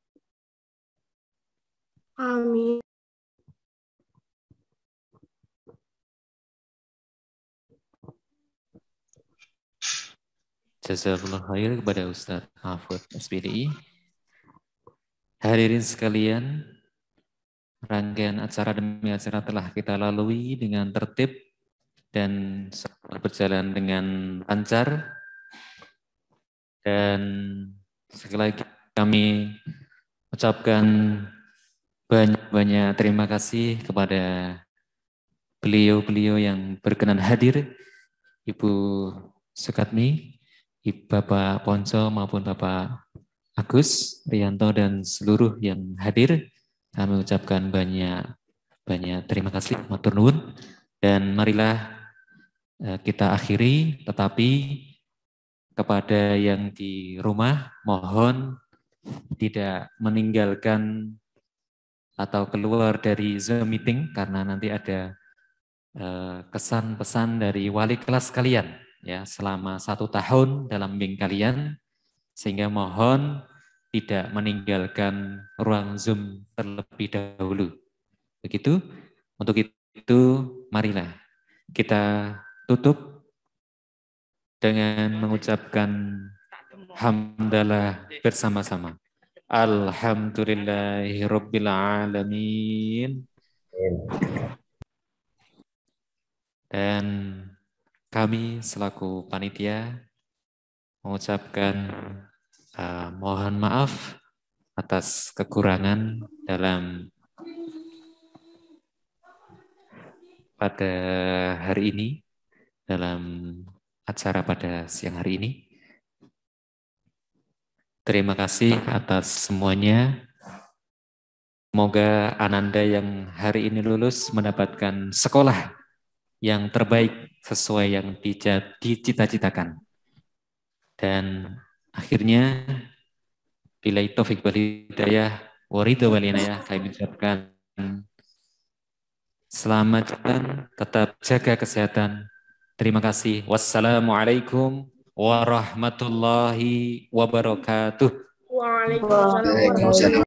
Amin. Jazakallah khair kepada Ustadz Mahfud SPDI. Hadirin sekalian, rangkaian acara demi acara telah kita lalui dengan tertib dan berjalan dengan lancar. Dan sekali lagi kami ucapkan banyak-banyak terima kasih kepada beliau-beliau yang berkenan hadir, Ibu Sukatmi, Bapak Ponco maupun Bapak Agus Rianto dan seluruh yang hadir. Kami ucapkan banyak terima kasih, matur nuwun. Dan marilah kita akhiri, tetapi kepada yang di rumah mohon tidak meninggalkan atau keluar dari Zoom meeting karena nanti ada kesan pesan dari wali kelas kalian ya selama 1 tahun dalam bimbing kalian, sehingga mohon tidak meninggalkan ruang Zoom terlebih dahulu. Begitu. Untuk itu marilah kita tutup dengan mengucapkan hamdalah bersama-sama. Alhamdulillahirabbil alamin. Dan kami selaku panitia mengucapkan mohon maaf atas kekurangan dalam pada hari ini, dalam acara pada siang hari ini. Terima kasih atas semuanya. Semoga Ananda yang hari ini lulus mendapatkan sekolah yang terbaik sesuai yang dicita-citakan. Dan akhirnya, billahi taufik wal hidayah wa ridha wal inayah, kami ucapkan selamat jalan, tetap jaga kesehatan. Terima kasih. Wassalamualaikum warahmatullahi wabarakatuh. Waalaikumsalam.